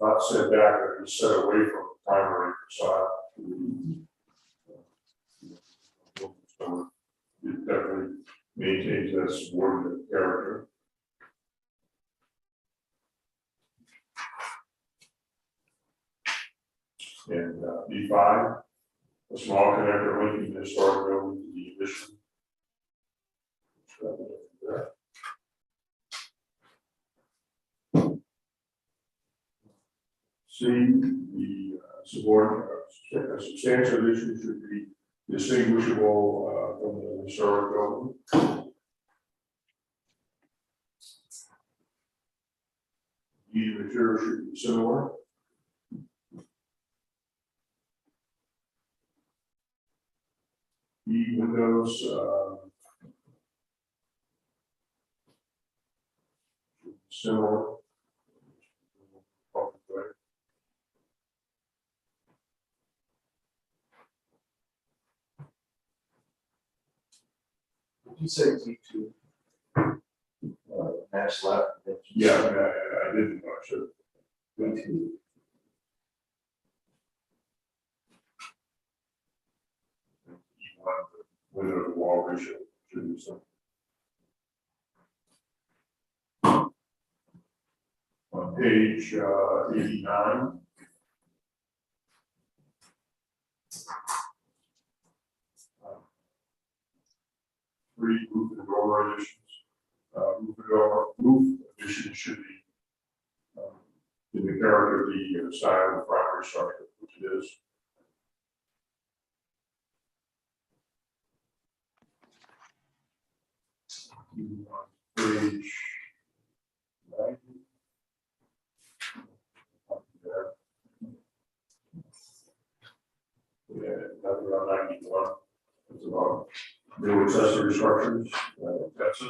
not set back, but it's set away from the primary facade. So it definitely maintains that subordinate character. And B5, a small connector linking the historic building to the addition. C, the subordinate, a substantial addition should be distinguishable from the historic building. E, the material should be similar. E, windows, similar. Did you say T2? Match left? Yeah, I didn't know, I should. T2. Window to wall ratio should be something. On page 89. Three roof and door additions. Roof addition should be in the character of the style of the primary structure, which it is. Page 90. Yeah, nothing around 91. It's about new accessory structures. That's it.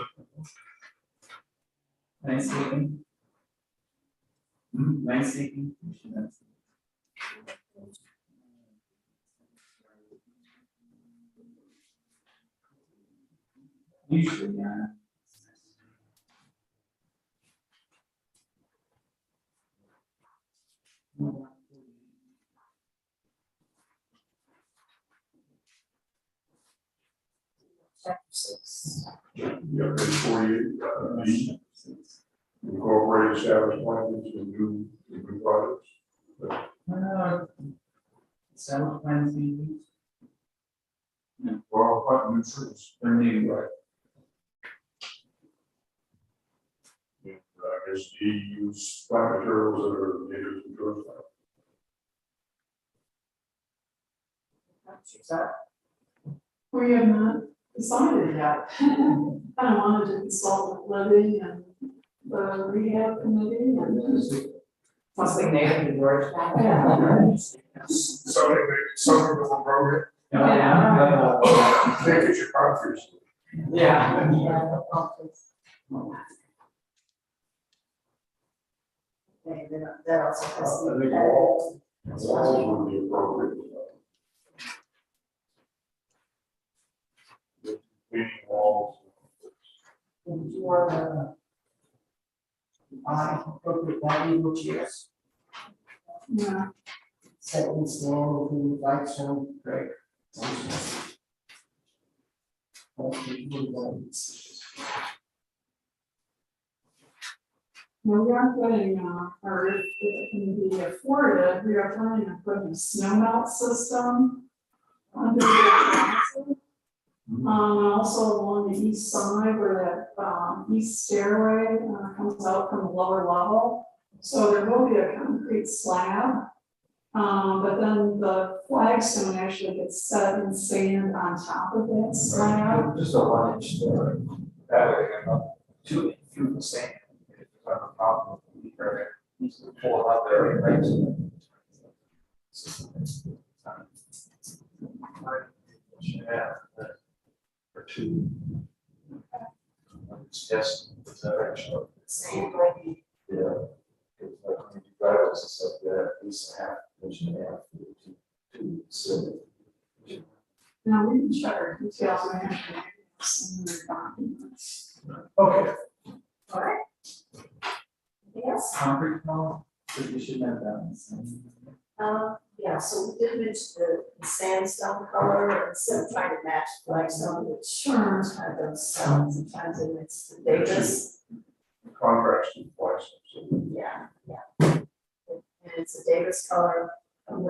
Landscaping. Landscaping. Usually, yeah. Chapter 6. Yeah, page 48, B. Incorporate established plans into new projects. Establish plans being used. Well, quite new trees. They're new, Right. And I guess D, use plant materials that are native to Georgetown. We have not decided yet. I wanted to consult with Libby and the rehab committee and. Something native to Georgetown. Something with a program. Yeah. Think it's your conference. Yeah. Okay, then that also has I to be think added. walls would be appropriate. Painting walls. For appropriate lighting, which is Yeah. set and stand, including lights on, great. Well, we are putting, or if it can be afforded, we are planning on putting a snow melt system under the plaza. And also along the east side where that, east stairway, comes out from the lower level. So there will be a concrete slab. But then the flagstone actually gets set in sand on top of that slab. Just a 1 inch there. That way, I'm not 2 inch through the sand. If I have a problem with the permit, needs to pull it out there and right to yeah, or 2. Yes, it's actually. Same like Yeah. It's like when you drive us and stuff, yeah, at least a half inch and a half to sit. Now, we can check our details and actually some of the documents. Okay. All right. Yes. concrete wall. So you should know that. Yeah, so we did mention the sandstone color, instead of trying to match flagstone, which kind of goes south sometimes, and it's the Davis. Contrast with flags. Yeah, yeah. And it's a Davis color, I'm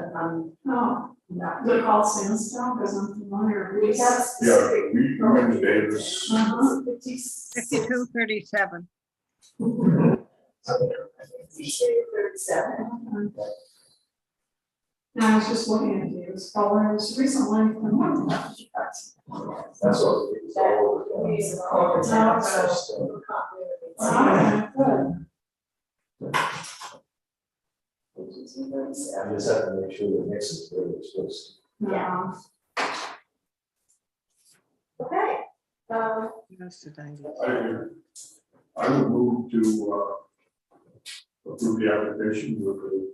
Oh, not. they're called sandstone, because I'm familiar with. We have Yeah, specific. we use Davis. Uh-huh. 5237. 37. And I was just looking at Davis colors recently. That's what it's all over. We use it all the time, so. Okay, good. I just have to make sure the mix is where it's supposed Yeah. Okay, What else did I do? I would move to approve the application with the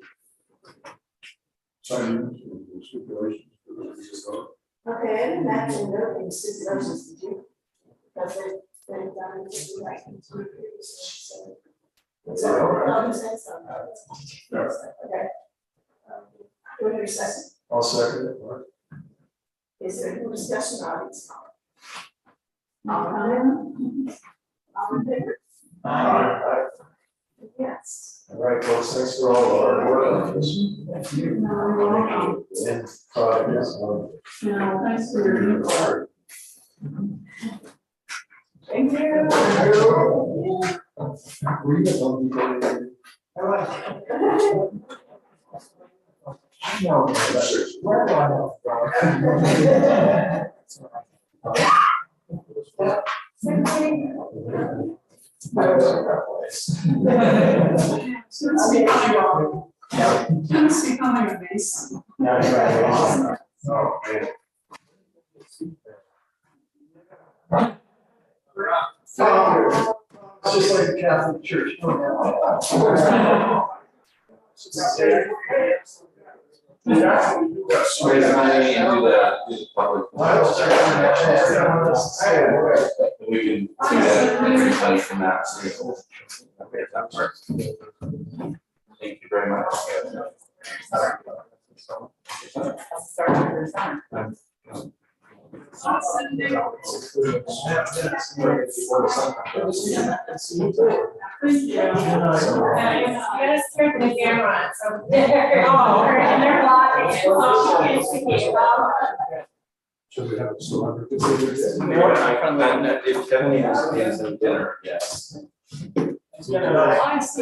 signings and the stipulations for the result. okay, I didn't actually know any stipulations to do. Because they've done it just like in 2 years, so. So, that's something. Yeah. Okay. Do we have a second? to. I'll second it, Mark. Is there any discussion on these? All in favor? Aye. Yes. All right, folks, thanks for all the hard work on this. Thank you. No, you're welcome. And, yes, No, thanks for your input. Thank you. were you the one who did it? No, where do I know? It's becoming a base. Oh, man. It's just like the Catholic Church. Raise my hand and do the public. And we can see that everybody from that. Okay, that works. Thank you very much. Thank you. You gotta turn the camera on, so they're, and they're blocking it, so she can't see it. Should we have a celebrity? If Kevin has dinner, yes. I see I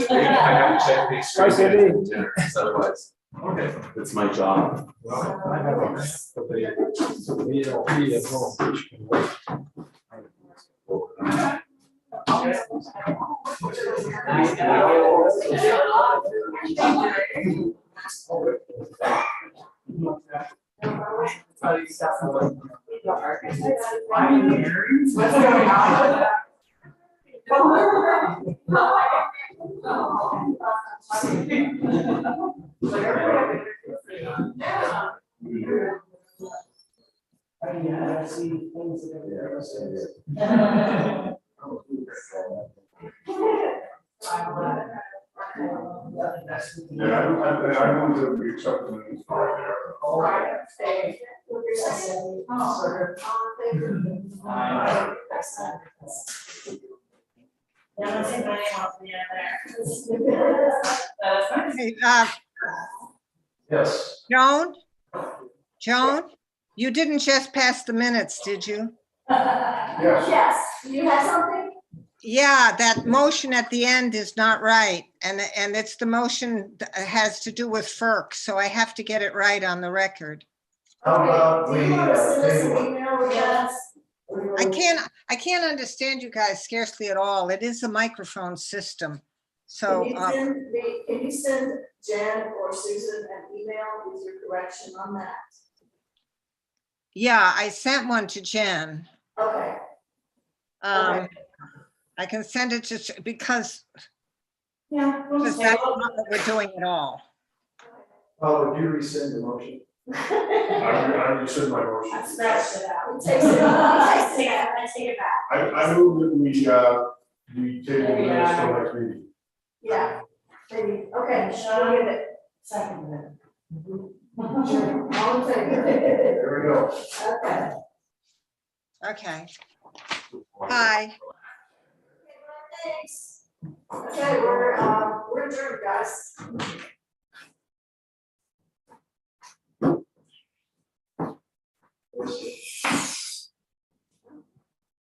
that. have to check the extreme dinner, otherwise, okay, that's my job. I have a, we at home, which can wait. What's going on? Yeah, I see things that everybody else says. Yeah, I move that we accept them as part of their. All right, stay. With your second. All in favor? Excellent. Yeah, I'm gonna take my name off the end there. That's nice. Hey, Yes. Joan, you didn't just pass the minutes, did you? Yes, you had something? Yeah, that motion at the end is not right, and it's the motion that has to do with FERC, so I have to get it right on the record. How about Do you we, want to send us an table it? email with us? I can't understand you guys scarcely at all. It is a microphone system. So, Can you send Jen or Susan an email with your correction on that? yeah, I sent one to Jen. Okay. I can send it to, because Yeah. we'll that's just not table what we're doing at all. Oh, would you rescind the motion? I rescind my motion. I scratched it out. It takes it out. I take it back. I move that we table the minutes till next meeting. Yeah, Maybe, okay, Sean, get it. Second. All in favor? There we go. Okay. Okay. Hi. Thanks. Okay, we're adjourned, guys.